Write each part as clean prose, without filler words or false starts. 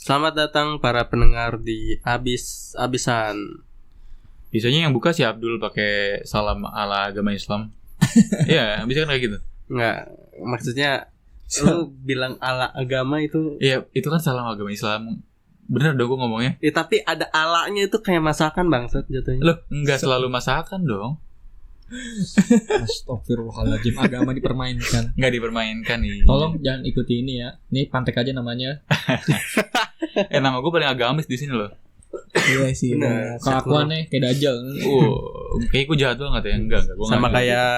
Selamat datang para pendengar di Abisan. Biasanya yang buka si Abdul pakai salam ala agama Islam. Iya, bisa kan kayak gitu. Enggak, maksudnya lu bilang ala agama itu. Iya, itu kan salam agama Islam. Bener dong gue ngomongnya. Ya tapi ada alanya itu kayak masakan bangsat jatuhnya. Loh, enggak selalu masakan dong. Astagfirullahaladzim, agama dipermainkan. Enggak dipermainkan nih. Tolong jangan ikuti ini ya. Ini pantek aja namanya. Nama gue paling agamis di sini loh. Iya sih. Bener. Kelakuannya kayak dajal. Kayak gue jahat banget ya. Enggak. Gua Sama nggak kayak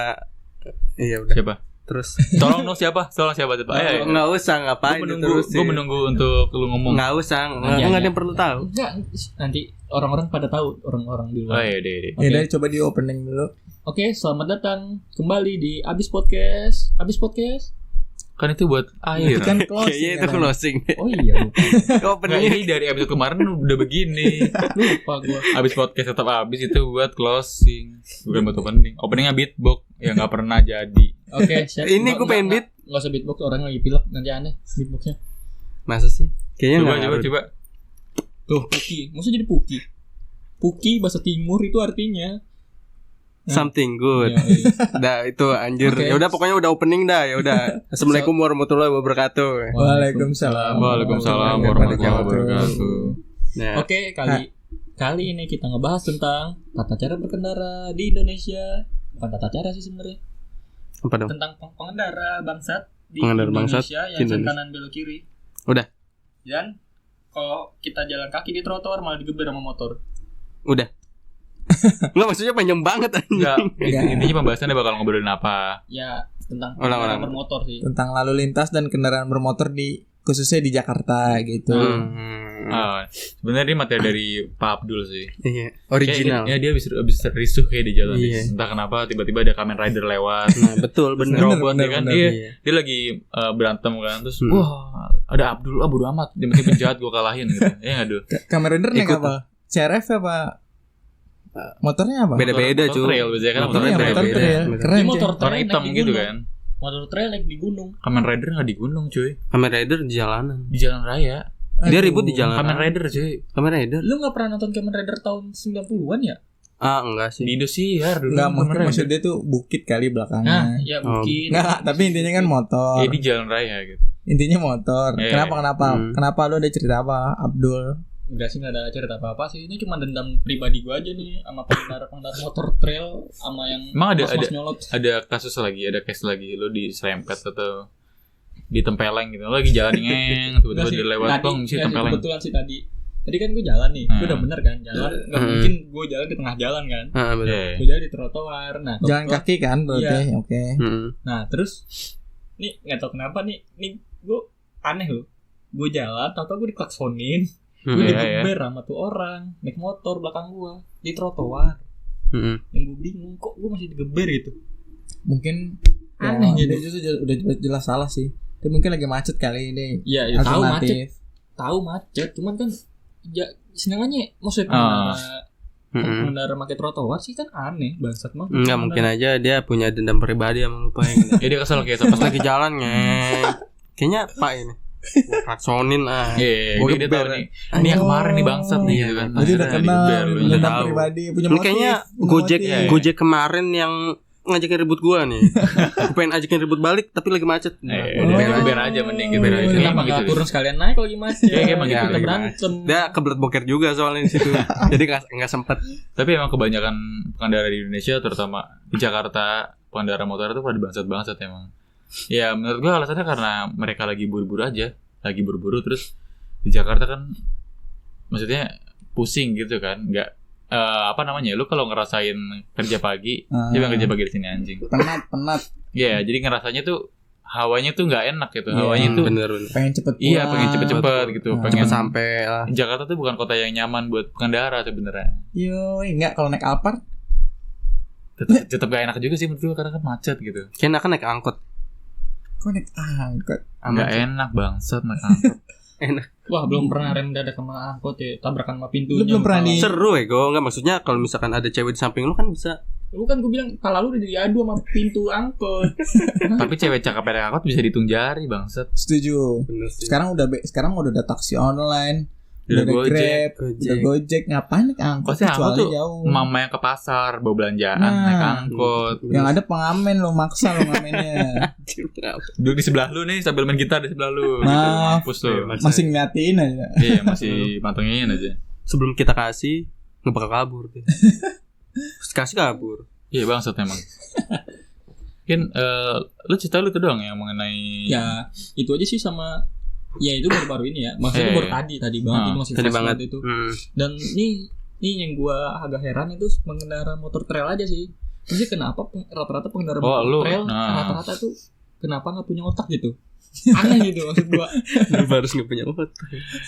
iya udah. siapa? Terus Tolong dong siapa? enggak usah ngapain terus. Gue menunggu untuk lu ngomong. Enggak usah, enggak ada yang perlu tahu. Enggak, nanti orang-orang pada tahu, orang-orang di Oh luar. iya deh. Ya udah coba di opening dulu. Oke, selamat datang kembali di Abis Podcast. Kan itu buat air. Itu kan Kayaknya closing. itu closing. Oh iya, Nggak, ini dari episode kemarin udah begini. lupa gue. Abis podcast tetap abis itu buat closing. Bukan buat opening. Openingnya beatbox yang nggak pernah jadi. Oke, siap. Ini gue pengen beat. Nggak usah beatbox, orang lagi pilek nanti aneh beatboxnya. Masa sih? Kayaknya Coba. Tuh, Puki. Maksudnya jadi Puki? Puki bahasa timur itu artinya something good. Ya, iya. Dah itu anjir. Oke. Ya udah pokoknya udah opening dah, ya udah. Assalamualaikum warahmatullahi wabarakatuh. Waalaikumsalam. Waalaikumsalam warahmatullahi wabarakatuh. Nah, Oke, kali ini kita ngebahas tentang tata cara berkendara di Indonesia. Bukan tata cara sih sebenarnya. apa dong? Tentang pengendara bangsat di Pengendara Indonesia bangsat yang di sen Indonesia. kanan belok kiri. Udah. Dan kalau kita jalan kaki di trotoar malah digeber sama motor. Udah. Enggak, maksudnya panjang banget Enggak. anjing. Intinya pembahasannya bakal ngobrolin apa? Ya, tentang Orang-orang. kendaraan bermotor sih. Tentang lalu lintas dan kendaraan bermotor khususnya di Jakarta gitu. Sebenarnya ini materi dari Pak Abdul sih. Iya, original. Kayak, dia bisa risuh kayak di jalan. Iya. Entah kenapa tiba-tiba ada Kamen Rider lewat. Nah, betul bener. Robot ya kan. bener. Dia lagi berantem kan. Terus Hmm. wah, ada Abdul, bodo amat. Dia mesti penjahat gue kalahin gitu. Ya enggak, Dul. Kamera Rider naik Ikut. apa? CRF apa? Motornya apa? Beda-beda, Motor cuy. trail biasanya kan. Motornya Iya, beda-beda. motor trail. Beda. Keren. Ini motor Warna trail hitam naik di gitu gunung. kan. Motor trail naik di gunung. Kamen Rider nggak di gunung cuy, Kamen Rider di jalanan. di jalan raya. Dia ribut di jalan. Kamen Rider cuy, Kamen Rider. Lu nggak pernah nonton Kamen Rider tahun 90-an ya? Ah, enggak sih. di Indosiar dulu. Enggak, Kamen mungkin Rider. maksud dia tuh bukit kali Nah, belakangnya. ya Oh. mungkin. Enggak, tapi intinya kan motor. Ya di jalan raya gitu. Intinya motor. Iya. Kenapa? Hmm. Kenapa lu ada cerita apa, Abdul? Enggak sih, enggak ada cerita apa-apa sih. Ini cuma dendam pribadi gua aja nih sama pengendara motor trail sama yang Emang ada- mas-mas nyolot. Ada kasus lagi, ada case lagi, lo diserempet atau ditempeleng gitu. Lo lagi jalan ngeng, tiba-tiba Enggak sih, dia lewat tadi- bang, mesti enggak sih, tempeleng. kebetulan sih tadi kan gue jalan nih, gue udah bener kan jalan, nggak Hmm. mungkin gue jalan di tengah jalan kan, Ah, betul. Iya. gue jalan di trotoar. Nah, Jalan kebetulan- kaki kan berarti. Oke. Mm-mm. Nah terus, nih nggak tahu kenapa nih gue aneh loh, gue jalan, tau gue diklaksonin, gue Mm-mm. Iya, digeber sama tuh orang naik motor belakang gue di trotoar, Mm-mm. yang gue bingung kok gue masih digeber gitu. Mungkin Aneh ya, gitu. dia justru udah jelas salah sih. Tapi mungkin lagi macet kali ini. Iya, ya, tahu macet, Alternatif. cuman kan ya senengannya maksudnya Mm-mm. pengendara pakai trotoar sih kan aneh bangsat mah. Enggak, mungkin aja dia punya dendam pribadi sama lupa yang Ya dia kesel kayak pas pas lagi jalan ngeng. Kayaknya Pak ini. Gua klaksonin ah. Iya, Gua dia geber. tahu nih. Ini yang kemarin nih bangsat nih gitu kan. Jadi udah Akhirnya kenal, digeber, lu udah dendam tahu. pribadi, punya Lu motif. kayaknya punya Gojek motif. Iya. Gojek kemarin yang ngajakin ribut gua nih. Gua pengen ajakin ribut balik tapi lagi macet. Geber aja mending geber aja. Kenapa Emang nggak gitu. turun sekalian naik lagi macet? Iya, emang gitu, Kita lagi berantem. Dia kebelet boker juga soalnya di situ. Jadi enggak sempet. Tapi emang kebanyakan pengendara di Indonesia, terutama di Jakarta, pengendara motor itu pada bangsat-bangsat emang. Ya menurut gua alasannya karena mereka lagi buru-buru aja, lagi buru-buru terus di Jakarta kan, maksudnya pusing gitu kan, nggak apa namanya? Lu kalau ngerasain kerja pagi, dia kerja pagi di sini anjing. penat. Iya, jadi ngerasanya tuh hawanya tuh nggak enak gitu, Iya. hawanya tuh. Bener. Pengen cepet pulang. Iya, pengen cepet-cepet gitu, Nah. pengen Cepet sampai lah. Jakarta tuh bukan kota yang nyaman buat pengendara sebenarnya. Yoi, enggak kalau naik Alphard. Tetap gak enak juga sih menurut gue karena kan macet gitu. Kayaknya kan naik angkot. Kok naik angkot? Nggak enak bangsat naik angkot. Enak. Wah, belum pernah rem dadak sama angkot ya, tabrakan sama pintunya. Lu belum pernah Kalau- di- Seru ya gue. Enggak, maksudnya kalau misalkan ada cewek di samping lu kan bisa Lu kan gue bilang kepala lu udah diadu sama pintu angkot. Tapi cewek cakep naik angkot bisa dihitung jari bangsat. Setuju. Bener sih. Sekarang udah ada taksi online, udah ada Gojek. Grab, udah Gojek. Ngapain naik angkot? Pasti angkot Kecuali tuh jauh. mama yang ke pasar bawa belanjaan Nah. naik angkot. Yang ada pengamen lo, maksa lo ngamennya. Duduk di sebelah lu nih sambil main gitar di sebelah lu. Gitu, Maaf. mampus lu. Masih ngeliatin aja. Iya masih mantengin aja. Sebelum kita kasih nggak bakal kabur deh. Terus kasih kabur. Iya bangsat emang. Mungkin lu cerita lu tuh doang yang mengenai Ya itu aja sih sama. Ya itu baru-baru ini ya. Maksudnya baru tadi banget itu masih Tadi fresh banget itu. Dan Dan ini yang gua agak heran itu pengendara motor trail aja sih. Maksudnya kenapa rata-rata pengendara Oh, lu? motor trail Nah. rata-rata tuh kenapa nggak punya otak gitu? Aneh gitu maksud gua. harus nggak punya otak.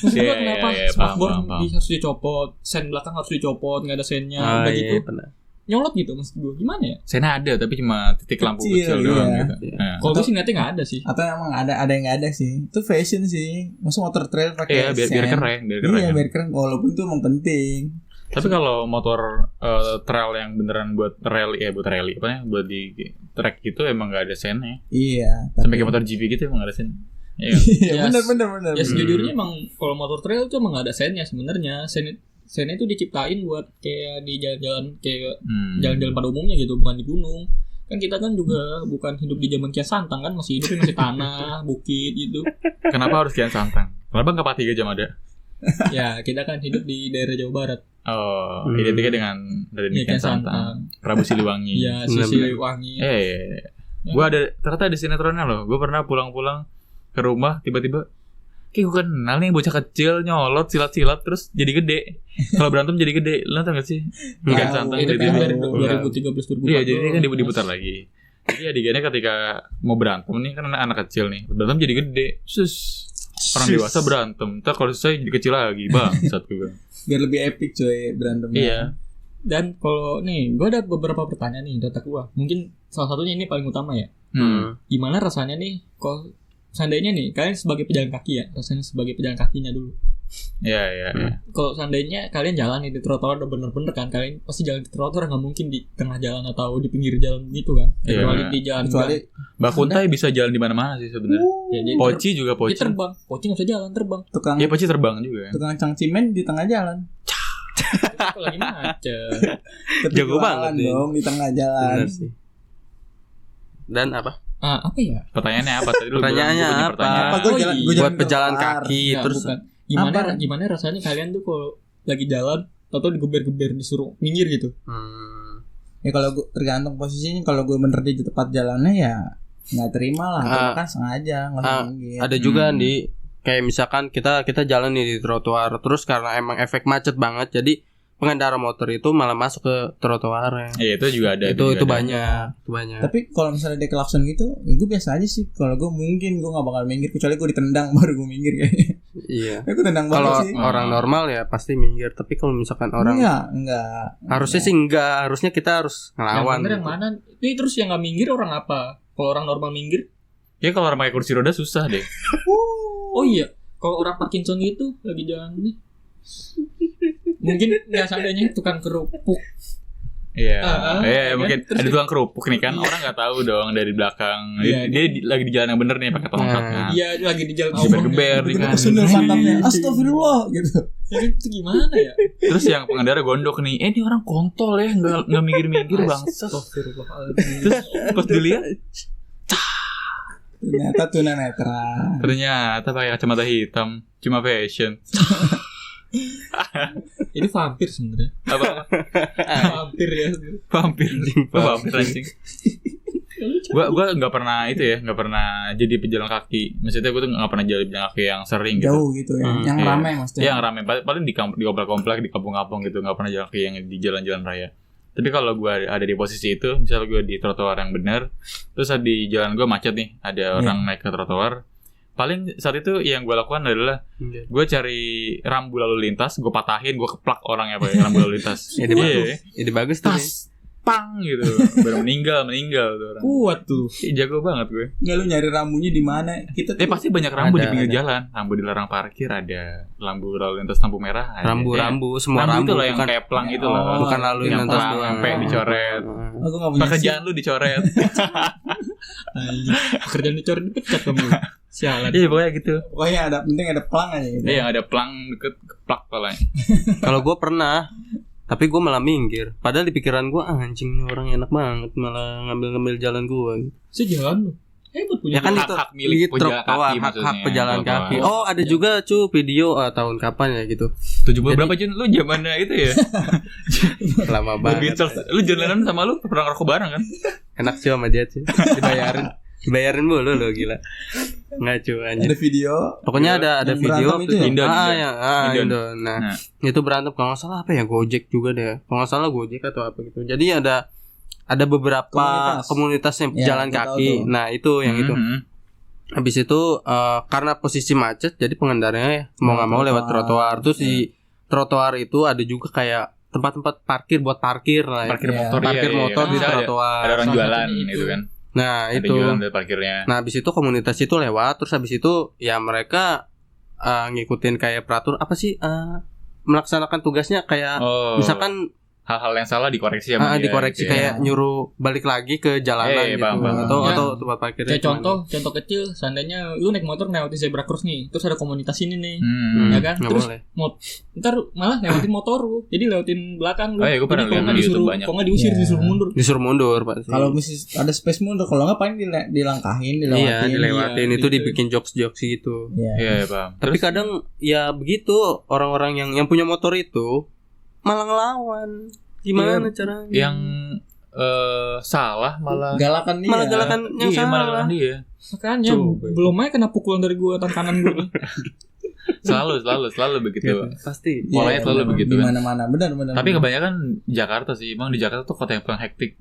Maksud gua Iya, kenapa iya, iya, spakbor paham. harus dicopot, sen belakang harus dicopot, nggak ada sennya, Ah, udah iya, gitu pernah. nyolot gitu maksud gua. Gimana ya? Sena ada tapi cuma titik lampu Kecil, kecil doang iya. gitu. Iya. Nah. Kalau gue sih ngeliatnya nggak ada sih. Atau emang ada yang nggak ada sih. Itu fashion sih. Maksud motor trail pakai Iya biar sen. keren, biar keren. Iya biar keren. Walaupun itu emang penting. Tapi kalau motor trail yang beneran buat rally apa ya, buat di track gitu emang nggak ada sennya. Iya. Sampai kayak motor GP gitu emang nggak ada sen. Iya. Iya Yes. benar. Ya sejujurnya emang kalau motor trail tuh emang nggak ada sennya sebenarnya. Sennya itu diciptain buat kayak di jalan-jalan kayak jalan-jalan pada umumnya gitu, bukan di gunung. Kan kita kan juga bukan hidup di zaman Kian Santang kan, masih hidupnya masih tanah, bukit gitu. Kenapa harus Kian Santang? Kenapa nggak 3 jam ada? Ya kita kan hidup di daerah Jawa Barat. Oh, identiknya dengan dari Ya, Kian Santang, Prabu Siliwangi. Ya Benar-benar. Siliwangi. Gue ada ternyata di sinetronnya loh. Gue pernah pulang-pulang ke rumah tiba-tiba kayak gue kenal nih bocah kecil nyolot silat-silat terus jadi gede. Kalau berantem jadi gede. Lu nonton gak sih? Kian Santang Itu jadi kan dari Enggak. 2013 2014. iya, jadi kan diputar lagi. Jadi adegannya ketika mau berantem nih kan anak kecil nih. Berantem jadi gede. Orang dewasa berantem. Ntar kalau selesai jadi kecil lagi. Bangsat gue. Biar lebih epic coy berantemnya. Iya. Dan kalau nih, gue ada beberapa pertanyaan nih data gue. Mungkin salah satunya ini paling utama ya. Gimana rasanya nih kalau seandainya nih kalian sebagai pejalan kaki ya, rasanya sebagai pejalan kakinya dulu. Iya. Kalau seandainya kalian jalan nih di trotoar udah bener-bener kan, kalian pasti jalan di trotoar nggak mungkin di tengah jalan atau di pinggir jalan gitu kan. Iya. Kecuali di jalan Kecuali Mbak Kuntai bisa jalan di mana-mana sih sebenarnya. ya, jadi Poci juga dia Poci. terbang. Poci nggak bisa jalan, terbang. tukang Iya Poci terbang juga. tukang cangcimen di tengah jalan. Itu lagi macet. Jago Ketualan banget nih. dong di tengah jalan. Bener sih. Dan apa? Apa ya? Pertanyaannya apa tadi lu? Pertanyaannya bilang gua punya apa? pertanyaan. Apa Oh, gue jalan, iya. gua jalan Buat pejalan trotoar. kaki Nggak, terus bukan. Apa? Gimana rasanya kalian tuh kalau lagi jalan atau digeber-geber disuruh minggir gitu? Ya kalau gue tergantung posisinya. Kalau gue bener di tempat jalannya ya nggak terima lah. Karena kan sengaja nggak usah minggir. ada juga di kayak misalkan kita jalan nih di trotoar terus karena emang efek macet banget jadi pengendara motor itu malah masuk ke trotoarnya. Iya itu juga ada. Itu juga ada. banyak. Tapi kalau misalnya dia klakson gitu, ya gue biasa aja sih. Kalau gue mungkin gue nggak bakal minggir kecuali gue ditendang baru gue minggir kayaknya. Iya. Gue tendang Kalau banget sih. orang normal ya pasti minggir, tapi kalau misalkan orang Enggak. harusnya sih enggak, harusnya kita harus Yang ngelawan. bener yang gitu. mana? Ini terus yang nggak minggir orang apa? Kalau orang normal minggir? Ya kalau orang pakai kursi roda susah deh. Oh iya, kalau orang Parkinson gitu lagi jalan nih. Mungkin ya seandainya tukang kerupuk. Iya, Iya, mungkin terus ada tukang kerupuk nih kan orang nggak tahu dong dari belakang. Iya. Dia lagi di jalan yang bener nih pakai tongkat. Nah. Kan. Iya, lagi di jalan Geber-geber nih kan. Sundel santamnya. Astagfirullah gitu. Ya, itu gimana ya? Terus yang pengendara gondok nih, ini orang kontol ya, nggak mikir-mikir bangsat. Astagfirullahaladzim. Terus pas dilihat, Ternyata tunanetra. ternyata pakai kacamata hitam, cuma fashion. Ini vampir sebenarnya. Apa? Vampir ya. Vampir, vampir anjing. Gua nggak pernah itu ya, nggak pernah jadi pejalan kaki. Maksudnya gue tuh nggak pernah jadi pejalan kaki yang sering gitu. Jauh gitu ya. Yang Iya. ramai maksudnya. Iya, yang ramai. Paling di komplek-komplek, di kampung-kampung gitu. Nggak pernah jalan kaki yang di jalan-jalan raya. Tapi kalau gue ada di posisi itu, misalnya gue di trotoar yang benar, terus di jalan gue macet nih, ada orang naik ke trotoar. Paling saat itu yang gue lakukan adalah gue cari rambu lalu lintas, gue patahin, gue keplak orangnya pakai rambu lalu lintas. Ide bagus. Ide bagus tuh. Tas. pang gitu. Baru meninggal tuh orang. Kuat tuh. Jago banget gue. Nggak, lu nyari rambunya di mana? Kita tuh Pasti banyak rambu di Ada, pinggir ada. jalan. Rambu dilarang parkir ada. Lampu lalu lintas lampu merah ada. Rambu-rambu, semua Rambu rambu itu loh yang bukan kayak pelang itu Oh, loh. bukan lalu yang lintas pelang, doang. yang P dicoret. aku nggak punya SIM. Pekerjaan lu dicoret. Anjing. Pekerjaan dicoret dipecat kamu. Sialan. Iya pokoknya gitu. Pokoknya ada penting ada pelang aja gitu. Iya yang ada pelang deket keplak palanya. Kalau gue pernah, tapi gue malah minggir. Padahal di pikiran gue anjing nih orang enak banget, malah ngambil jalan gue. Sejalan lu. Hebat punya. Ya kan Hak- itu hak milik di pejalan trotoar, kaki hak maksudnya. pejalan Trotoar. kaki. Oh ada juga video tahun kapan ya gitu. 70 berapa Jun? Lu zamannya itu ya? Lama The banget. Beatles. Lu jalanan sama lu pernah ngerokok bareng kan? Enak sih sama dia sih. Dibayarin mulu lo gila. Nggak cuy anjir. Ada video. Pokoknya ada Yang video berantem itu ya? Indon. Indon. Indon. Nah, Nah. itu berantem kalau nggak salah apa ya Gojek juga deh. Kalau nggak salah Gojek atau apa gitu. Jadi ada beberapa komunitas yang Ya, jalan aku tahu kaki. tuh. Nah, itu yang itu. Habis itu karena posisi macet jadi pengendaranya mau nggak mau lewat trotoar. Terus di trotoar itu ada juga kayak tempat-tempat parkir buat parkir lah. Ya. Parkir Iya. motor Parkir motor di Bisa trotoar. Ada orang Salah jualan satunya itu itu. kan. Nah, Ada itu. jualan dari parkirnya. Nah, habis itu komunitas itu lewat, terus habis itu ya mereka ngikutin kayak peraturan apa sih melaksanakan tugasnya kayak Oh, misalkan hal-hal yang salah dikoreksi sama dia. dikoreksi gitu ya. kayak nyuruh balik lagi ke jalanan Iya, gitu paham. atau Ya. atau tempat parkirnya Kayak contoh kecil, seandainya lu naik motor lewatin zebra cross nih, terus ada komunitas ini nih, ya kan? nggak Terus boleh. ntar malah lewatin motor lu, jadi lewatin belakang lu. Oh iya, gua pernah Jadi lihat kalau di YouTube disuruh- banyak. Kalau nggak diusir, Iya. disuruh mundur. Disuruh mundur Pak. Kalau mesti ada space mundur, kalau nggak paling dilangkahin, Iya, dilewatin iya, itu gitu. dibikin jokes-jokes gitu. Iya. Iya, ya, paham. Tapi kadang ya begitu orang-orang yang punya motor itu malah ngelawan. Gimana caranya? Yang salah malah Galakan dia. malah galakan yang iya, malah salah. galakan dia. Makanya Coba. belum aja kena pukulan dari gua tangan kanan gua. Selalu begitu. Pasti. Polanya selalu begitu Di kan. mana-mana, benar. Tapi kebanyakan Jakarta sih, emang di Jakarta tuh kota yang paling hektik,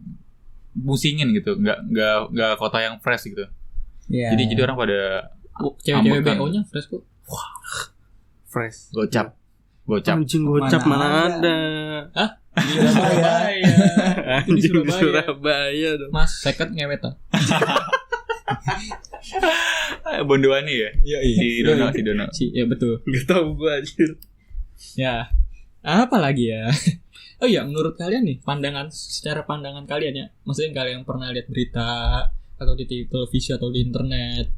musingin gitu, nggak kota yang fresh gitu. Iya. Jadi orang pada Cewek-cewek Ambekan. BO-nya fresh kok. Fresh. gocap. Anjing gocap Mana mana ada. ada. Di Surabaya. Itu di Anjing di Surabaya. Surabaya dong. Mas, second ngewet ah. Bondoani ya? Iya, Si Dono. Ya betul. Gak tau gue anjir. Ya. Apa lagi ya? Oh iya, menurut kalian nih, secara pandangan kalian ya, maksudnya kalian yang pernah lihat berita atau di televisi atau di internet,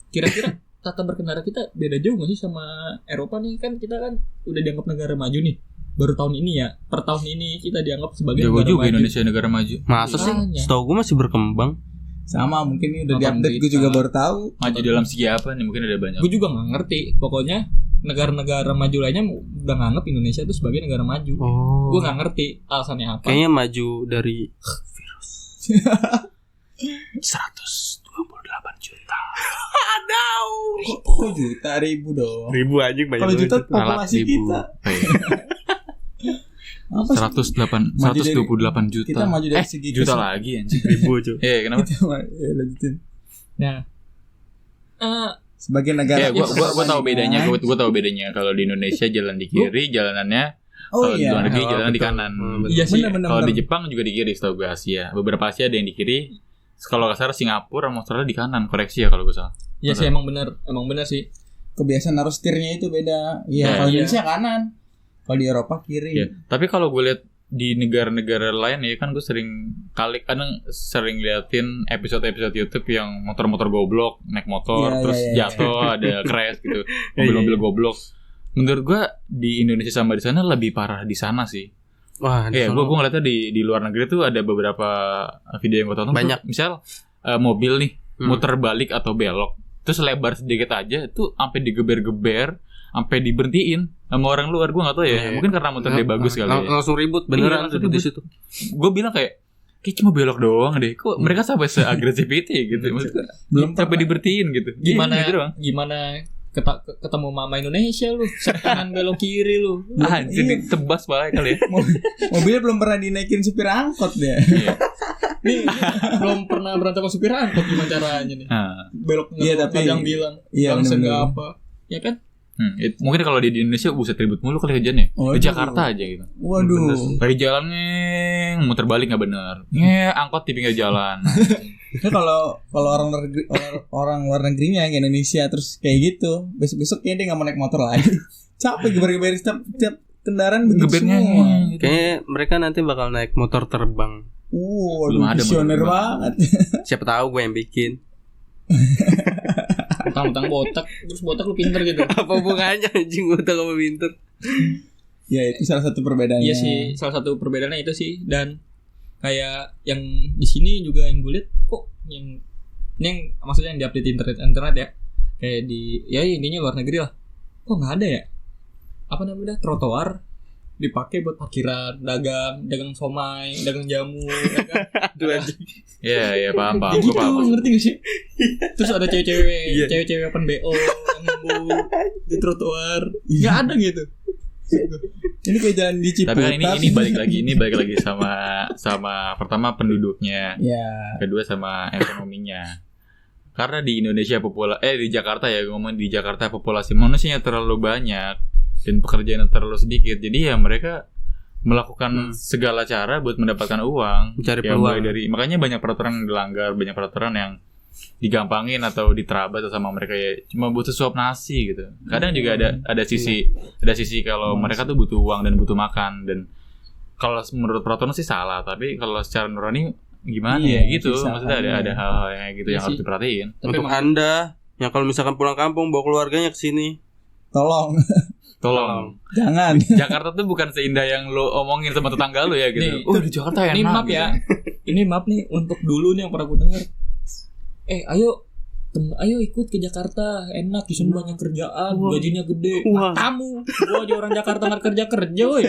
kira-kira tata berkendara kita beda jauh nggak sih sama Eropa nih? Kan kita kan udah dianggap negara maju nih, baru tahun ini ya, per tahun ini kita dianggap sebagai Jago negara juga maju. Indonesia negara maju. Masa sih? Makanya. Setahu gue masih berkembang. Sama, mungkin ini udah Nonton diupdate, gue berita. juga baru tahu. Maju dalam segi apa nih? Mungkin ada banyak. Gue juga nggak ngerti. Pokoknya negara-negara maju lainnya udah nganggap Indonesia itu sebagai negara maju. Oh. Gue nggak ngerti alasannya apa. Kayaknya maju dari virus. 128 juta. Kok juta, ribu dong. Ribu anjing banyak. Kalau juta banget. populasi kita. Apa sih? 128 juta. Kita maju dari segi juta kesehatan. lagi anjing. Ribu cuy. Kenapa? Ya, lanjutin. Nah, Sebagai negara. Gua tahu bedanya. Gua tahu bedanya. Kalau di Indonesia jalan di kiri, jalanannya. Oh Kalau di iya. luar negeri Oh, jalan di betul. kanan. Betul. iya sih. Bener. Kalau di Jepang juga di kiri, setahu gue Asia. Beberapa Asia ada yang di kiri. Kalau nggak salah Singapura sama Australia di kanan. Koreksi ya kalau gue salah. Iya sih emang benar sih. Kebiasaan naruh setirnya itu beda. Iya, Nah, kalau iya. Indonesia kanan. Kalau di Eropa kiri. Ya. Tapi kalau gue lihat di negara-negara lain ya kan gue kadang sering liatin episode-episode YouTube yang motor-motor goblok naik motor Iya, terus iya, iya. jatuh ada crash gitu mobil-mobil goblok. Menurut gue di Indonesia sama di sana lebih parah di sana sih. Wah, di Iya, sono. gue ngeliatnya di luar negeri tuh ada beberapa video yang gue tonton. Banyak. Tuh, misal mobil nih muter balik atau belok, terus lebar sedikit aja, tuh sampai digeber-geber, sampai diberhentiin sama orang luar. Gue nggak tahu ya, Iya. mungkin karena motor dia bagus kali ya. Langsung ribut beneran Iya, langsung tuh di ribut. situ. Gue bilang kayak cuma belok doang deh. Kok mereka sampai seagresif itu ya gitu. Maksudnya Belum sampai diberhentiin gitu. Gimana Gitu doang. gimana ketemu mama Indonesia lu, kanan belok kiri lu. Jadi tebas banget kali ya. Mobilnya belum pernah dinaikin supir angkot deh. Iya. Nih, belum pernah berantem sama supir angkot gimana caranya nih? Nah, Belok Iya, tapi- bilang Iya, bangsa bener-bener. nggak apa. Ya kan? Mungkin kalau di Indonesia buset ribut mulu kali hujannya. Di Jakarta aja gitu. Waduh. Lagi jalannya muter balik nggak benar. Angkot di pinggir jalan. Itu kalau orang luar negerinya ke Indonesia terus kayak gitu, besok kayaknya dia nggak mau naik motor lagi. Capek geber-geber setiap kendaraan begitu semua. Kayaknya mereka nanti bakal naik motor terbang. Belum ada visioner banget. Siapa tahu gue yang bikin. Utang-utang botak, terus botak lu pinter gitu. Apa hubungannya anjing botak sama pinter? Ya itu salah satu perbedaannya. Iya sih, salah satu perbedaannya itu sih. Dan kayak yang di sini juga yang gue liat kok yang maksudnya yang diupdate internet ya, kayak di ya intinya luar negeri lah, kok nggak ada ya apa namanya trotoar dipakai buat parkiran, dagang somai, dagang jamu, Aduh anjing. Iya paham. Gitu, Gue paham. ngerti gak sih? Terus ada cewek-cewek open BO yang nunggu di trotoar, nggak ada gitu. Ini kayak jalan di Ciputat. Tapi kan ini balik lagi sama pertama penduduknya, kedua sama ekonominya. Karena di Indonesia di Jakarta ya, ngomong di Jakarta populasi manusianya terlalu banyak dan pekerjaan terlalu sedikit. Jadi ya mereka melakukan segala cara buat mendapatkan uang, mencari ya, peluang. Makanya banyak peraturan yang dilanggar, banyak peraturan yang digampangin atau diterabas sama mereka ya, cuma butuh suap nasi gitu. Kadang juga ada sisi kalau mereka tuh butuh uang dan butuh makan, dan kalau menurut peraturan sih salah, tapi kalau secara nurani gimana ya gitu, maksudnya ada hal-hal yang gitu yang harus diperhatiin. Untuk Anda yang kalau misalkan pulang kampung bawa keluarganya ke sini, tolong. Jangan. Jakarta tuh bukan seindah yang lo omongin sama tetangga lo ya gitu. Di Jakarta enak. Ini map ya. Ini map nih untuk dulu nih yang pernah gue denger. Ayo ikut ke Jakarta, enak di sini banyak kerjaan, gajinya gede. Kamu, gua aja orang Jakarta nggak kerja woy.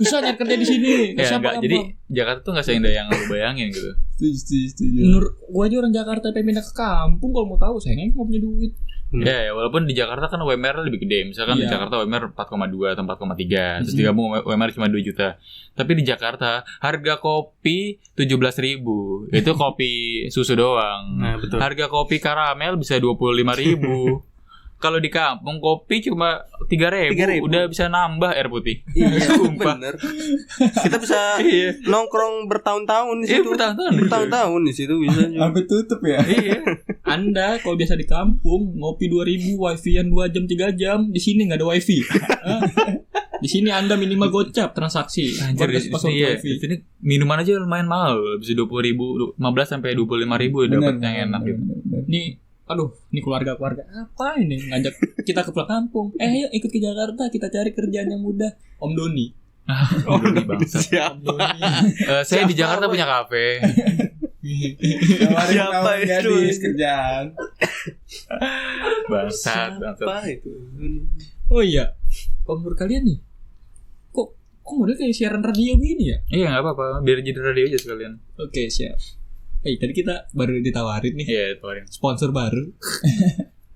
Susah nyari kerja di sini. Ya enggak, jadi Jakarta tuh nggak seindah yang lo bayangin gitu. Setuju. Menurut gua aja orang Jakarta pengen pindah ke kampung, kalau mau tahu sayangnya nggak punya duit. Ya, walaupun di Jakarta kan UMR lebih gede. Misalkan di Jakarta UMR 4,2 atau 4,3, terus digabung UMR cuma 2 juta. Tapi di Jakarta harga kopi 17.000. Itu kopi susu doang. Nah, betul. Harga kopi karamel bisa 25.000. Kalau di kampung kopi cuma 3.000 udah bisa nambah air putih. Iya, bener. Kita bisa nongkrong bertahun-tahun di situ. Bertahun-tahun di situ bisa. Sampai tutup ya. Iya. Anda kalau biasa di kampung ngopi 2.000, wifi-an 2 jam 3 jam, di sini enggak ada wifi. Di sini Anda minimal gocap transaksi. Anjir, di sini minuman aja lumayan mahal, bisa 20.000, 15 sampai 25.000 dapat yang enak gitu. Ini keluarga apa ini ngajak kita ke pulang kampung. Ayo ikut ke Jakarta, kita cari kerjaan yang mudah. Om Doni. Om Doni bangsa. Siapa? Saya di Jakarta punya kafe. Siapa itu? Kerjaan. Bangsat. Itu? Oh iya. Kalau menurut kalian nih, kok model kayak siaran radio gini ya? Iya nggak apa-apa, biar jadi radio aja sekalian. Oke, siap. Tadi kita baru ditawarin nih. Iya, tawarin. Sponsor baru.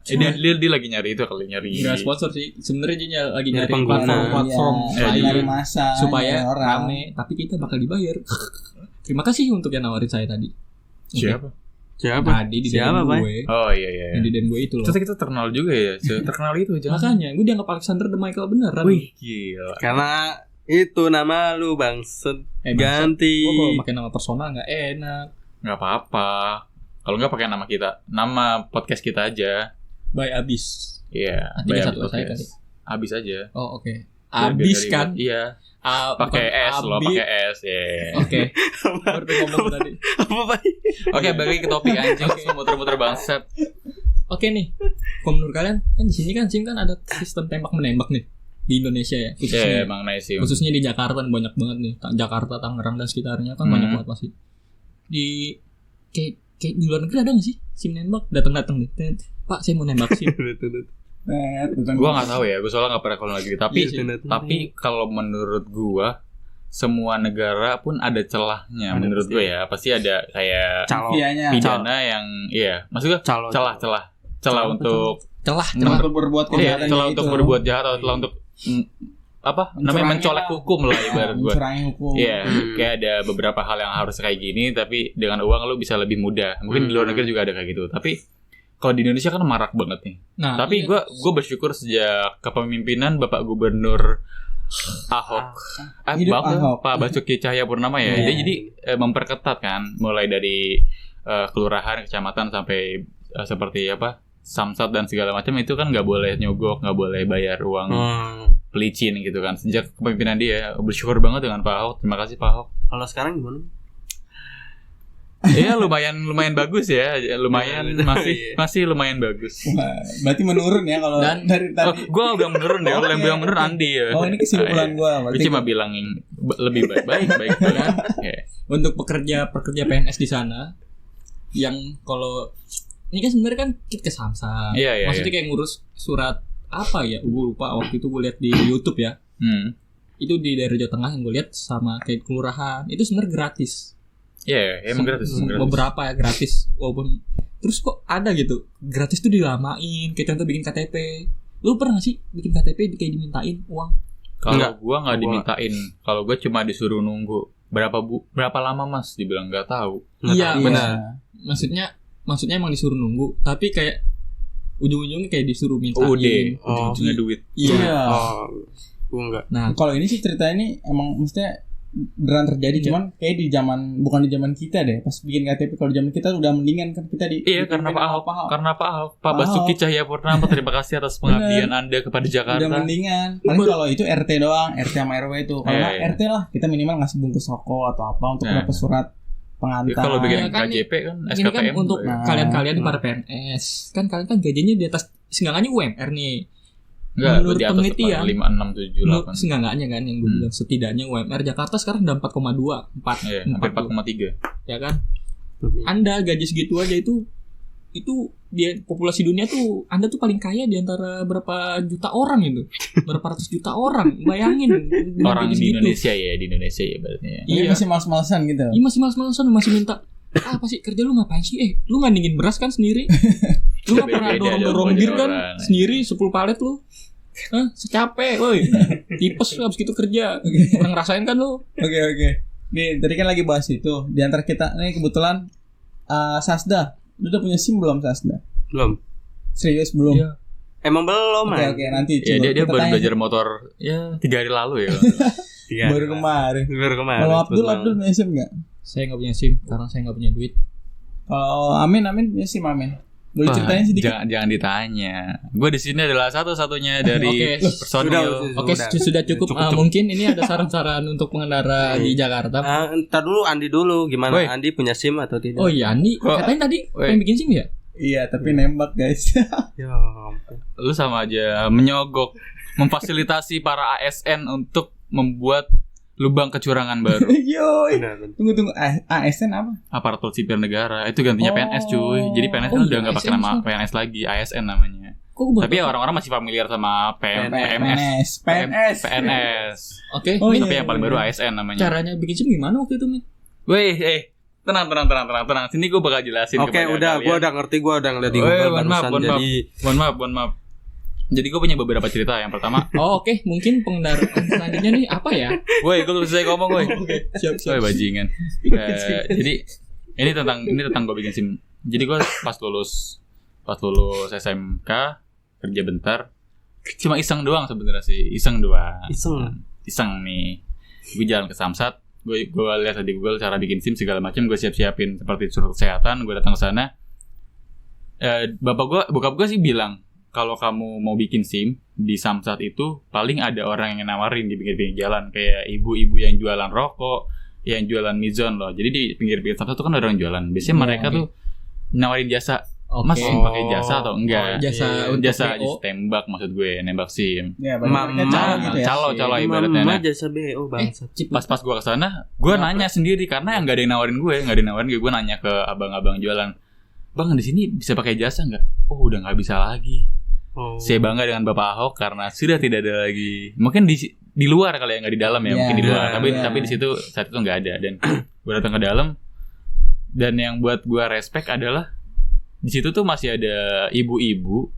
Dia lagi nyari itu kali, nyari. Enggak sponsor sih. Sebenarnya dia lagi nyari pengguna. platform nyari masa supaya orang. rame, tapi kita bakal dibayar. Terima kasih untuk yang nawarin saya tadi. Siapa? Tadi di DM gue. Oh iya. Yang di DM gue itu loh. Terus kita terkenal juga ya. Terkenal itu jangan. Makanya gue dianggap Alexander the Michael beneran. Wih, gila. Karena itu nama lu bangset. Ganti. Gue kalau pakai nama personal nggak enak. Nggak apa-apa. Kalau nggak pakai nama kita, nama podcast kita aja. By Abis. Iya. Nanti satu saya kali. Abis aja. Oh oke. Abis kan? Iya. Pakai S loh, pakai S ya. Oke. Baru ngomong tadi. Apa? Oke, balik ke topik anjing. Muter-muter bangsat. Oke nih. Kalau menurut kalian kan di sini kan SIM kan ada sistem tembak menembak nih di Indonesia ya. Iya, emang nice sih. Khususnya di Jakarta banyak banget nih. Jakarta, Tangerang dan sekitarnya kan banyak banget pasti. Di kayak di luar negeri ada nggak sih SIM nembak? Datang nih. Pak, saya mau nembak SIM. Gua nggak tahu ya, gua soalnya nggak pernah kalau lagi. Tapi kalau menurut gua semua negara pun ada celahnya. Menurut gua ya pasti ada kayak pidana yang maksudnya celah untuk berbuat kejahatan. Celah untuk berbuat jahat atau celah untuk namanya mencolek hukum lah ibarat gua. Iya, kayak ada beberapa hal yang harus kayak gini tapi dengan uang lu bisa lebih mudah. Mungkin di luar negeri juga ada kayak gitu. Tapi kalau di Indonesia kan marak banget nih. Nah, tapi gue bersyukur sejak kepemimpinan Bapak Gubernur Ahok, Pak Basuki Cahayapurnama ya. Dia jadi memperketat kan, mulai dari kelurahan, kecamatan sampai seperti apa samsat dan segala macam itu kan nggak boleh nyogok, nggak boleh bayar uang pelicin gitu kan. Sejak kepemimpinan dia, bersyukur banget dengan Pak Ahok. Terima kasih Pak Ahok. Kalau sekarang gimana? Iya lumayan bagus ya, lumayan masih lumayan bagus. Wah, berarti menurun ya kalau dari tadi. Gue udah menurun ya, yang bilang menurun Andi ya. Oh ini kesimpulan gue. Gue cuma bilang yang lebih baik. Untuk pekerja PNS di sana, yang kalau ini kan sebenarnya kan kita ke Samsat. Iya. Maksudnya kayak ngurus surat apa ya? Gue lupa waktu itu gue lihat di YouTube ya. Itu di daerah Jawa Tengah yang gue lihat sama kayak kelurahan itu sebenarnya gratis. Iya, emang gratis. Beberapa ya gratis. Walaupun terus kok ada gitu gratis tuh dilamain. Kayak contoh bikin KTP. Lu pernah gak sih bikin KTP kayak dimintain uang? Kalau gue nggak dimintain. Kalau gue cuma disuruh nunggu. Berapa lama Mas? Dibilang nggak tahu. Iya benar. Maksudnya emang disuruh nunggu. Tapi kayak ujung-ujungnya kayak disuruh mintain. Ujung-ujungnya duit. Iya. Gue enggak. Nah kalau ini sih cerita ini emang mestinya beneran terjadi, cuman kayak bukan di zaman kita deh. Pas bikin KTP kalau di zaman kita udah mendingan kan kita karena Pak Ahok. Pak Basuki Cahayapurnama, terima kasih atas pengabdian Anda kepada Jakarta. Udah mendingan. Paling kalau itu RT doang, RT sama RW itu. Kalau RT lah kita minimal ngasih bungkus rokok atau apa untuk dapat surat pengantar. Kalau bikin kan KJP kan ini kan SKPM untuk kalian para PNS. Kan kalian kan gajinya di atas seenggaknya UMR nih. Enggak, menurut penelitian 5, 6, 7, 8. Seenggaknya kan yang gue bilang setidaknya UMR Jakarta sekarang udah 4,2 hampir 4,3 ya kan. Anda gaji segitu aja itu dia populasi dunia tuh Anda tuh paling kaya di antara berapa juta orang itu. Berapa ratus juta orang. Bayangin orang di Indonesia ya berarti ya. Iya, masih males-malesan gitu. Iya masih males-malesan masih minta apa sih kerja lu ngapain sih? Lu ngandingin beras kan sendiri? Lu gak pernah dorong-dorong bir kan sendiri 10 palet lu? Hah? Secapek woi. Tipes habis gitu kerja. Pernah ngerasain kan lu? Oke. Nih tadi kan lagi bahas itu. Di antara kita nih kebetulan Sasda. Lu udah punya SIM belum Sasda? Belum. Serius belum? Iya. Emang belum, Man. Oke, nanti ya, coba dia baru belajar motor 3 hari lalu ya. Baru kemarin. Kalau Abdul punya SIM enggak? Saya enggak punya SIM karena saya enggak punya duit. Kalau Amin punya SIM Amin. Boleh ceritain sedikit? Jangan ditanya. Gue di sini adalah satu-satunya dari personil. Sudah cukup. Mungkin ini ada saran-saran untuk pengendara di Jakarta. Ntar dulu Andi dulu gimana? Andi punya SIM atau tidak? Oh iya Andi. Katanya tadi pengen bikin SIM ya? Iya, tapi nembak guys. Ya, lu sama aja menyogok, memfasilitasi para ASN untuk membuat lubang kecurangan baru. Yoi. Tunggu. ASN apa? Aparatur sipil negara. Itu gantinya PNS cuy. Jadi PNS kan udah nggak pakai nama PNS lagi, ASN namanya. Tapi orang-orang masih familiar sama PNS. Oke. Tapi yang paling baru ASN namanya. Caranya bikin SIM gimana waktu itu, Min? Weh, tenang. Sini gue bakal jelasin. Oke, udah, gue udah ngerti, gue udah ngeliat di Google barusan. Mohon maaf. Jadi gue punya beberapa cerita. Yang pertama, oke. Mungkin pengendara selanjutnya nih apa ya? Woi, gue belum selesai ngomong, woi. Siap. Woi, bajingan. Jadi ini tentang gue bikin SIM. Jadi gue pas lulus SMK kerja bentar. Cuma iseng doang sebenarnya sih, iseng nih. Gue jalan ke Samsat. Gue lihat di Google cara bikin SIM segala macam. Gue siapin seperti surat kesehatan. Gue datang ke sana. Bokap gue sih bilang, kalau kamu mau bikin SIM di Samsat itu paling ada orang yang nawarin di pinggir-pinggir jalan, kayak ibu-ibu yang jualan rokok, yang jualan mizon loh. Jadi di pinggir-pinggir Samsat itu kan ada orang jualan. Biasanya mereka tuh nawarin jasa. Mas pakai jasa atau enggak? Jasa tembak, maksud gue nembak SIM. Ya, calo ibaratnya. Jasa BO bangsat. Pas gue kesana, gue nanya sendiri karena yang nggak ada yang nawarin gue, gue nanya ke abang-abang jualan, bang di sini bisa pakai jasa nggak? Oh udah nggak bisa lagi. Saya bangga dengan Bapak Ahok karena sudah tidak ada lagi. Mungkin di luar kali ya, nggak di dalam ya, mungkin di luar. Tapi di situ saat itu nggak ada. Dan gue datang ke dalam, dan yang buat gue respect adalah di situ tuh masih ada ibu-ibu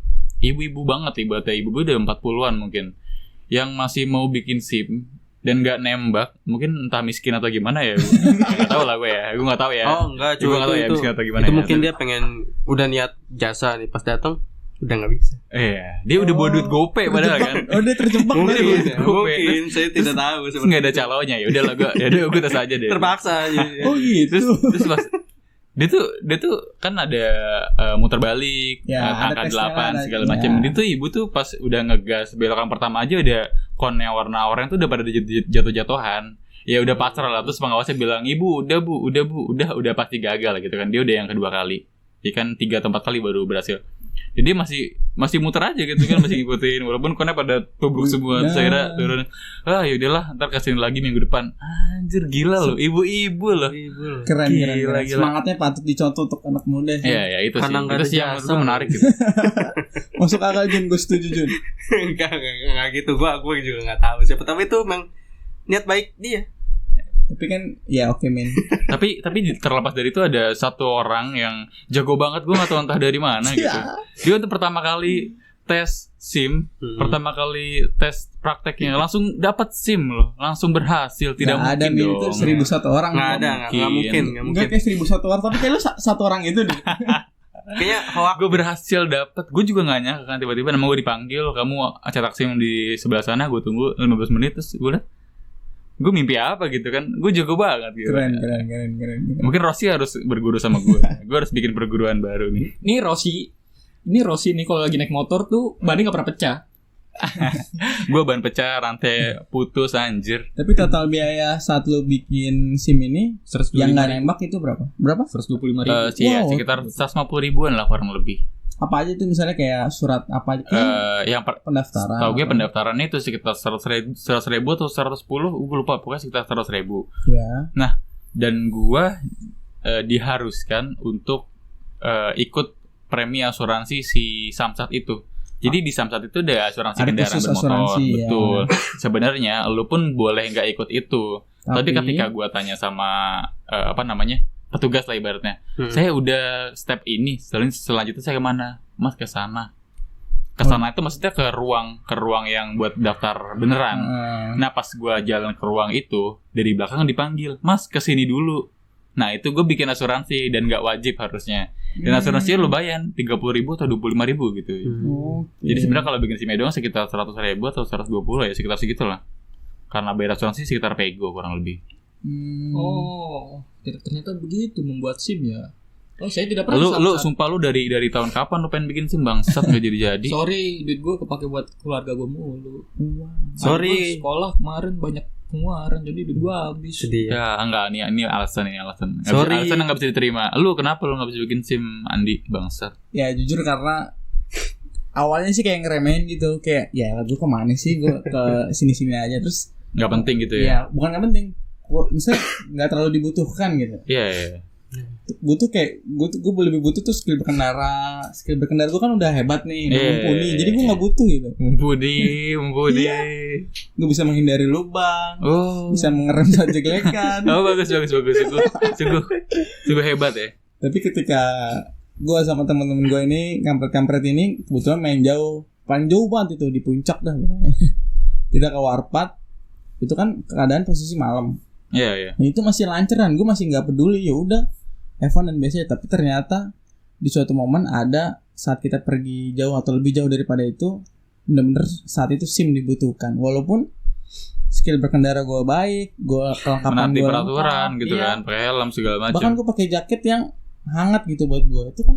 banget, ibaratnya ibu-ibu udah 40-an mungkin, yang masih mau bikin SIM dan nggak nembak, mungkin entah miskin atau gimana ya. Nggak tahu lah gue nggak tahu ya. Oh enggak, gue nggak tahu ya miskin atau gimana. Itu ya. mungkin dia pengen udah niat jasa nih, pas datang udah nggak bisa. Iya, dia udah bawa duit gope padahal kan. Oh dia terjebak Mungkin, dari mungkin saya tidak tahu. Terus nggak ada calonnya, ya udahlah gue tes aja deh. Terpaksa aja. Oh gitu. Terus pas dia tuh kan ada muter balik, Ya, ada angka tesnya 8 lah, segala ya. macam. Itu ibu tuh pas udah ngegas belokan pertama aja udah konnya warna oranye tuh udah pada jatuh-jatuhan. Ya udah pasrah lah. Terus pengawasnya bilang, "Ibu, udah pasti gagal gitu kan." Dia udah yang kedua kali. Ya kan 3 atau 4 kali baru berhasil. Jadi masih muter aja gitu kan, masih ngikutin walaupun konnya pada tubruk semua. Terus akhirnya turun. Yaudahlah, ntar kasihin lagi minggu depan. Anjir gila loh, ibu-ibu loh. Keren. Gila. Semangatnya patut dicontoh untuk anak muda sih. Iya, itu Karena sih. nggak Itu ada sih yang jasa. menurut gue menarik gitu. Masuk akal Jun, gue setuju Jun. Enggak gitu. Gue juga enggak tahu siapa, tapi itu memang niat baik dia. Tapi kan ya oke men. tapi terlepas dari itu ada satu orang yang jago banget, gue nggak tahu entah dari mana gitu. Dia untuk pertama kali tes SIM, pertama kali tes prakteknya langsung dapat SIM loh, langsung berhasil. Tidak Gak ada mungkin men, dong. itu 1.000 orang. Enggak ada, enggak mungkin. Enggak kayak 1.001 orang, tapi kayak lu satu orang itu deh. Kayaknya hoak. Gue berhasil dapat, gue juga nggak nyangka kan, tiba-tiba nama gue dipanggil, kamu cetak SIM di sebelah sana, gue tunggu 15 menit terus gue liat, gue mimpi apa gitu kan, gue jago banget gitu. Keren. Mungkin Rossi harus berguru sama gue. Gue harus bikin perguruan baru nih. Ini Rossi nih kalau lagi naik motor tuh bannya nggak pernah pecah. Gue ban pecah, rantai putus anjir. Tapi total biaya saat lu bikin SIM ini 125.000. yang nggak nembak itu berapa? 125.000. Ya, Wow. sekitar 150 ribuan lah kurang lebih. Apa aja tuh misalnya kayak surat apa aja? Yang Pendaftaran. tahu gue apa? pendaftarannya itu sekitar 100 ribu atau 110, gue lupa, pokoknya sekitar 100 ribu. Ya. Dan gue diharuskan untuk ikut premi asuransi si Samsat itu. Jadi di Samsat itu ada asuransi Ada kendaraan khusus bermotor, asuransi, ya. betul. Sebenarnya lu pun boleh nggak ikut itu. Tapi ketika gue tanya sama petugas lah ibaratnya, saya udah step ini, selanjutnya saya kemana? Mas ke sana. Ke sana itu maksudnya ke ruang yang buat daftar beneran. Nah pas gue jalan ke ruang itu, dari belakang dipanggil, Mas kesini dulu. Nah itu gue bikin asuransi dan nggak wajib harusnya. Dan asuransinya lumayan, 30 ribu atau 25 ribu gitu. Jadi sebenarnya kalau bikin SIM doang sekitar 100 ribu atau 120 ya, sekitar segitulah. Karena bayar asuransi sekitar pego kurang lebih. Oh, ternyata begitu membuat SIM ya. Oh, saya tidak pernah. Lu sumpah lu dari tahun kapan lu pengen bikin SIM bangsat nggak jadi. Sorry, duit gue kepake buat keluarga gue mulu. Sorry. Sekolah kemarin banyak pengeluaran, jadi duit gue habis. Sedih. Ya enggak, ini alasan. Sorry. Alasan yang nggak bisa diterima. Lu kenapa lu nggak bisa bikin SIM, Andi, bangsat? Ya jujur karena awalnya sih kayak ngeremehin gitu, kayak ya gue kemana sih, gue ke sini-sini aja, terus Nggak penting gitu ya? ya bukan nggak penting, misalnya nggak terlalu dibutuhkan gitu. Iya. Butuh kayak gue lebih butuh tuh skill berkendara gue kan udah hebat nih, udah mumpuni, jadi gue nggak butuh gitu. Mumpuni. Gue bisa menghindari lubang, Oh. bisa mengerem saat jeglekan. Oh bagus. Sungguh hebat ya. Tapi ketika gue sama teman-teman gue ini kampret ini kebetulan main jauh, paling jauh banget itu di puncak dah pokoknya. Kita ke Warpat, itu kan keadaan posisi malam. Iya. Nah itu masih lancaran, gue masih nggak peduli, ya udah Evan dan biasanya. Tapi ternyata di suatu momen ada saat kita pergi jauh atau lebih jauh daripada itu, bener-bener saat itu SIM dibutuhkan. Walaupun skill berkendara gue baik, gue kelengkapan Menaati gue peraturan lengkap, gitu iya. kan, pakai helm segala macam. Bahkan gue pakai jaket yang hangat gitu buat gue. Itu kan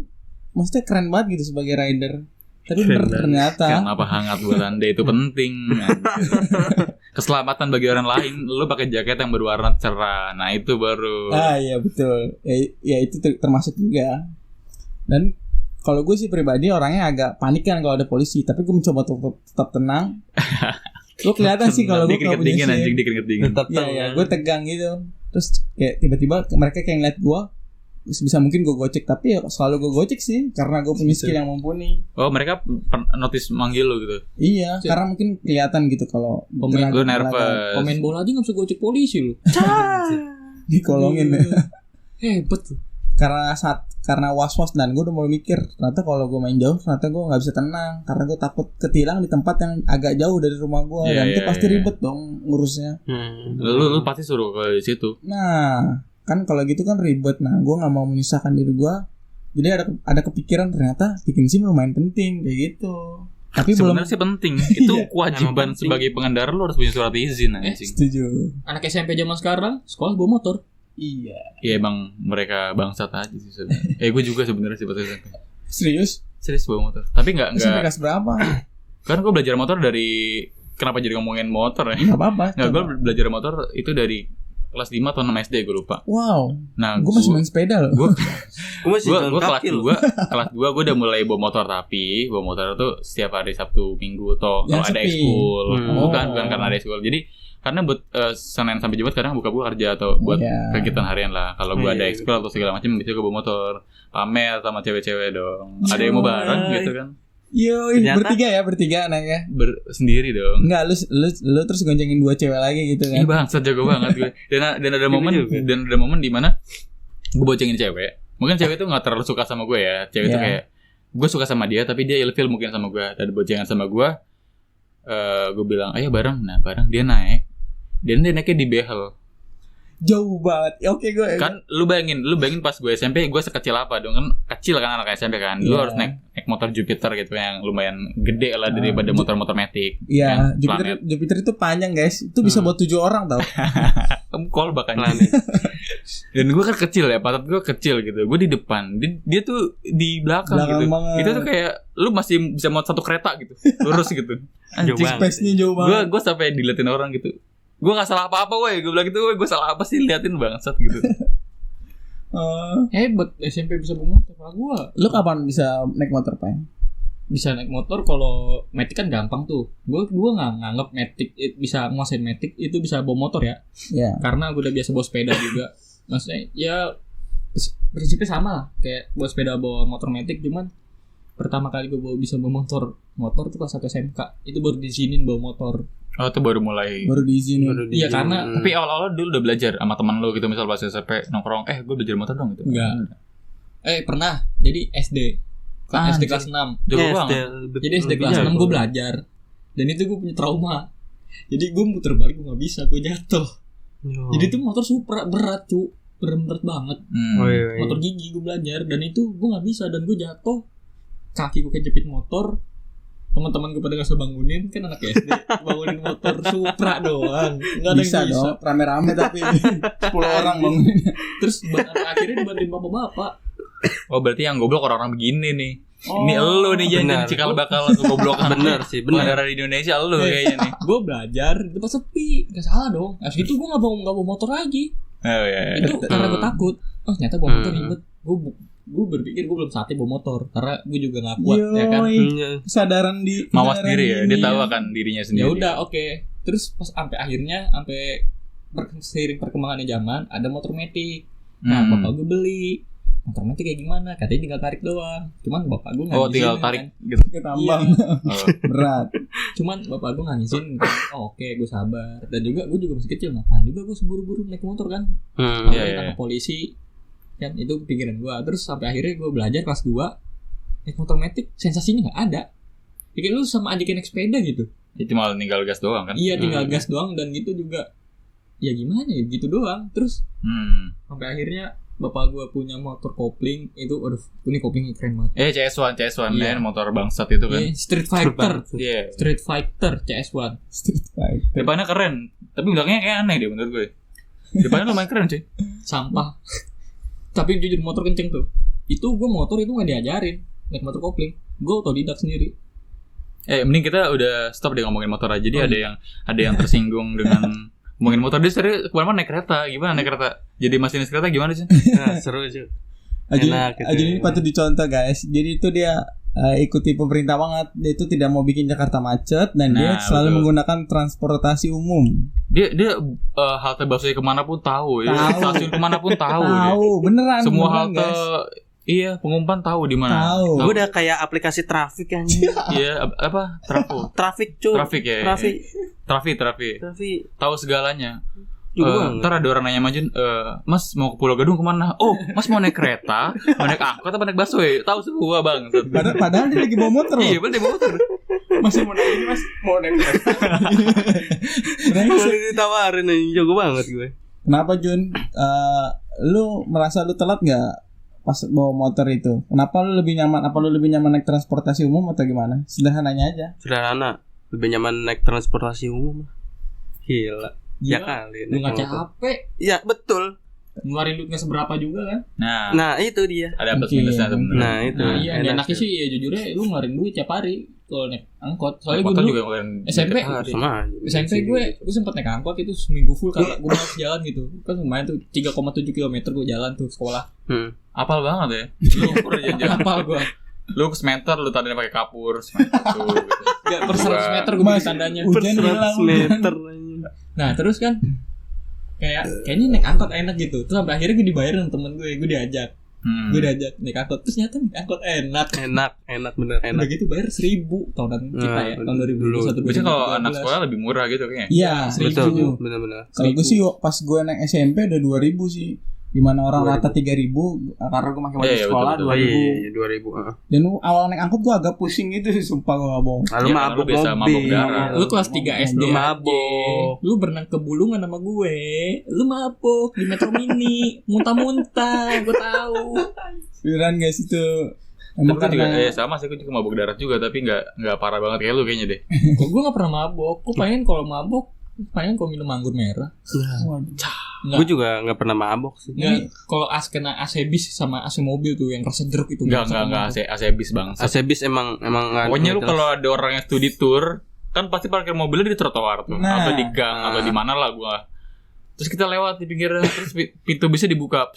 maksudnya keren banget gitu sebagai rider. Tapi bener ternyata Kenapa hangat buat Anda itu penting. Keselamatan bagi orang lain, lu pakai jaket yang berwarna cerah. Nah, itu baru. iya betul. Ya itu termasuk juga. Dan kalau gue sih pribadi orangnya agak panik kan kalau ada polisi, tapi gue mencoba untuk tetap tenang. Lu kelihatan sih kalau gue keringet dingin anjing, dikeringet dingin. Iya, gue tegang gitu. Terus kayak tiba-tiba mereka kayak ngeliat gue, bisa mungkin gue gocek, tapi ya selalu gue gocek sih karena gue punya skill yang mumpuni. Oh, mereka notice manggil lu gitu. Iya, karena mungkin kelihatan gitu kalau Lu nervous. Pemain bola aja nggak bisa gocek polisi lu. dikolongin. Hebat lu. karena was-was dan gue udah mulai mikir ternyata kalau gue main jauh ternyata gue nggak bisa tenang karena gue takut ketilang di tempat yang agak jauh dari rumah gue dan itu pasti ribet dong ngurusnya. Lu pasti suruh ke situ. Nah kan kalau gitu kan ribet. Nah gue nggak mau menyusahkan diri gue, jadi ada kepikiran ternyata bikin SIM lumayan penting kayak gitu. Tapi sebenarnya sih penting. Itu kewajiban sebagai pengendara lu harus punya surat izin anjing. Setuju. Anak SMP zaman sekarang sekolah bawa motor. Iya. Iya emang mereka bangsat aja sih sebenarnya. Gue juga sebenarnya sih pas SMP. Serius bawa motor. Tapi enggak. SMP kelas berapa? Kan gue belajar motor dari, kenapa jadi ngomongin motor ya? Enggak apa-apa. Enggak, gue belajar motor itu dari kelas 5 atau 6 SD gue lupa. Wow. Nah, gue masih main sepeda loh. Gue masih kelas 2 gue udah mulai bawa motor, tapi bawa motor tuh setiap hari Sabtu Minggu atau kalau ada ekskul. Bukan karena ada ekskul. Jadi karena buat Senin sampai Jumat kadang buka kerja atau buat kegiatan harian lah. Kalau gue ada ekskul atau segala macam bisa gue bawa motor, pamer sama cewek-cewek dong. Ada yang mau bareng gitu kan. Yo, bertiga anaknya. Sendiri dong. Enggak, lu terus goncengin 2 cewek lagi gitu kan. Iya bangsat, jago banget gue. Dan ada momen di mana gue boncengin cewek. Mungkin cewek itu enggak terlalu suka sama gue ya. Cewek itu kayak gue suka sama dia tapi dia ilfil mungkin sama gue. Dan boncengan sama gue. Gue bilang, "Ayo bareng." Nah, bareng dia naik. Dan dia naiknya di behel. Jauh banget. Oke gue. Kan lu bayangin pas gue SMP gue sekecil apa dong, kan kecil kan anak SMP kan. Lu harus naik motor Jupiter gitu yang lumayan gede lah daripada motor-motor Matic. Iya, Jupiter itu panjang guys. Itu bisa buat 7 orang tau. Kamu call bahkan. Dan gue kan kecil ya, pantat gue kecil gitu. Gue di depan, dia tuh di belakang gitu. Banget. Itu tuh kayak lu masih bisa mau satu kereta gitu, lurus gitu. Anjing, space-nya jauh banget. Gue sampai diliatin orang gitu. Gue gak salah apa-apa weh. Gue bilang gitu, gue salah apa sih, liatin bangsat gitu. Hebat SMP bisa bawa motor. Kalau gue, lu kapan bisa naik motor, Pak? Bisa naik motor kalau Matic kan gampang tuh. Gue nggak nganggap Matic bisa nguasain Matic itu bisa bawa motor ya. Iya. Karena gue udah biasa bawa sepeda juga. Maksudnya ya prinsipnya sama lah kayak bawa sepeda bawa motor Matic, cuman pertama kali gue bisa bawa motor tuh pas satu SMK. Itu baru diizinin bawa motor. Oh, itu baru mulai. Baru diizinin. Iya, karena tapi awal-awal dulu udah belajar sama teman lo gitu, misal pas SMP nongkrong, gue belajar motor dong gitu. Enggak. Pernah. Jadi SD. SD kelas 6. Jago banget. Jadi SD kelas 6 gue belajar. Dan itu gue punya trauma. Jadi gue muter balik gue gak bisa, gue jatuh. Jadi itu motor super berat, cu. Berat banget. Motor gigi gue belajar. Dan itu gue gak bisa. Dan gue jatuh. Kaki gue kejepit motor. Teman-teman gue pada gak bisa bangunin. Kan anak SD bangunin motor Supra doang. Gak ada bisa yang bisa dong, rame-rame tapi 10 orang bangunin. Terus akhirnya dibantuin bapak-bapak. Oh, berarti yang goblok orang-orang begini nih. Ini elu nih jangan cikal bakal kegoblokan. Bener sih, bener. Pengendara di Indonesia elu kayaknya nih. Gue belajar di tempat sepi. Gak salah dong. Nah segitu gue gak bawa motor lagi. Oh iya. Itu karena gue takut. Oh ternyata bawa motor ribet. Gue berpikir gue belum saatnya bawa motor karena gue juga nggak kuat. Ya kan kesadaran di mawas diri ya, dia tahu akan dirinya sendiri. Ya udah oke. Terus pas sampai seiring perkembangannya zaman ada motor Matic. Nah bapak gue beli motor Matic kayak gimana, katanya tinggal tarik doang. Cuman bapak gue nggak ngizin. Tinggal tarik kan. gitu. Ketambang. Berat. Cuman bapak gue nggak ngizin. Oke, gue sabar. Dan juga gue juga masih kecil, ngapain juga gue seburu-buru naik motor kan. Ditangkap polisi. Kan itu pikiran gue. Terus sampai akhirnya gue belajar kelas 2 naik motor Matic, sensasinya nggak ada. Pikir lu sama aja kayak naik sepeda gitu. Itu malah tinggal gas doang kan. Iya, tinggal gas doang. Dan gitu juga ya gimana ya, gitu doang. Terus sampai akhirnya bapak gue punya motor kopling. Itu aduh, ini koplingnya keren banget. CS1 ya, motor bangsat itu kan. Street Fighter CS1. Depannya keren, tapi belakangnya kayak aneh deh menurut gue. Depannya lumayan keren cuy. Sampah. Tapi jujur motor kenceng tuh. Itu gue motor itu gak diajarin naik motor kopling. Gue otodidak sendiri. Mending kita udah stop deh ngomongin motor aja. Jadi ada yang tersinggung dengan ngomongin motor. Dia sering kemana-mana naik kereta. Gimana naik kereta? Jadi masinis kereta gimana sih? Nah, seru sih. Aji ini patut dicontoh guys. Jadi itu dia ikuti pemerintah banget. Dia itu tidak mau bikin Jakarta macet. Dan dia selalu menggunakan transportasi umum. Dia halte busway kemana pun tahu ya. Stasiun kemana pun tahu. Beneran. Semua beneran, halte guys. Iya, pengumpan tahu di mana. Gue udah kayak aplikasi trafik yang iya, apa? Trafik cuy. Trafik ya. Trafik. Tahu segalanya. Ntar ada orang nanya sama Jun, Mas mau ke Pulau Gadung kemana? Oh, Mas mau naik kereta, mau naik angkot apa naik busway? Tahu semua bang. Padahal dia lagi bawa motor loh. Iya, bener bawa motor. Masih mau naik ini Mas, mau naik kereta. Masih ditawarin aja, jago banget gue. Kenapa Jun? Lu merasa lu telat nggak pas bawa motor itu? Kenapa lu lebih nyaman? Apa lu lebih nyaman naik transportasi umum atau gimana? Sederhananya aja. Sederhana, lebih nyaman naik transportasi umum. Gila. Ya kali. Lu nggak capek. Ya betul. Ngeluarin duitnya seberapa juga kan? Nah itu dia. Ada plus minusnya sebenarnya. Nah itu. Nah iya, enaknya sih ya jujurnya lu ngeluarin duit tiap hari kalau naik angkot. Soalnya gue motor dulu juga ngeluarin SMP Sama aja. SMP gue sempat naik angkot itu seminggu full karena gue malas jalan gitu. Kan lumayan tuh 3,7 km gue jalan tuh sekolah. Apal banget ya. Lu pernah jalan-jalan. Apal gue. Lu ke Sementer, lu tandanya pakai kapur Sementer tuh gitu. Gak per 100 meter gue bikin tandanya. Hujan hilang. meter. Nah terus kan kayaknya naik angkot enak gitu. Terus sampai akhirnya gue dibayarin sama temen gue diajak. Gue diajak naik angkot. Terus ternyata naik angkot Enak bener enak. Udah gitu bayar 1.000 tahunan kita ya tahun 2021. Biasanya kalau anak sekolah lebih murah gitu kayaknya. Iya, Betul, bener. Kalau gue sih pas gue naik SMP udah 2.000 sih. Dimana orang rata 3.000 karena gue pakai baju sekolah betul. 2.000. Dan awal naik angkot gue agak pusing gitu sih, sumpah gue gak bohong. Lalu Ya, mabuk lu biasa mabuk darah. Lu kelas 3 SD Lu aja. mabuk. Lu berenang ke Bulungan sama gue. Lu mabuk di Metro Mini, muntah-muntah, gue tahu. Beneran guys itu. Tapi Emang gue juga karena sama sih, gue juga mabuk darat juga, tapi nggak parah banget kayak lu kayaknya deh. Kok gue gak pernah mabuk. Gue pengen kalau mabuk kalau minum anggur merah. Gue juga nggak pernah mabok sih. Nggak, kalau kena AC bis sama AC mobil tuh yang rasa jeruk itu. Nggak AC bis bang. AC bis emang Pokoknya lu kalau ada orang yang studi tour kan pasti parkir mobilnya di trotoar tuh, atau di gang atau di mana lah gua. Terus kita lewat di pinggir, terus pintu bisnya dibuka.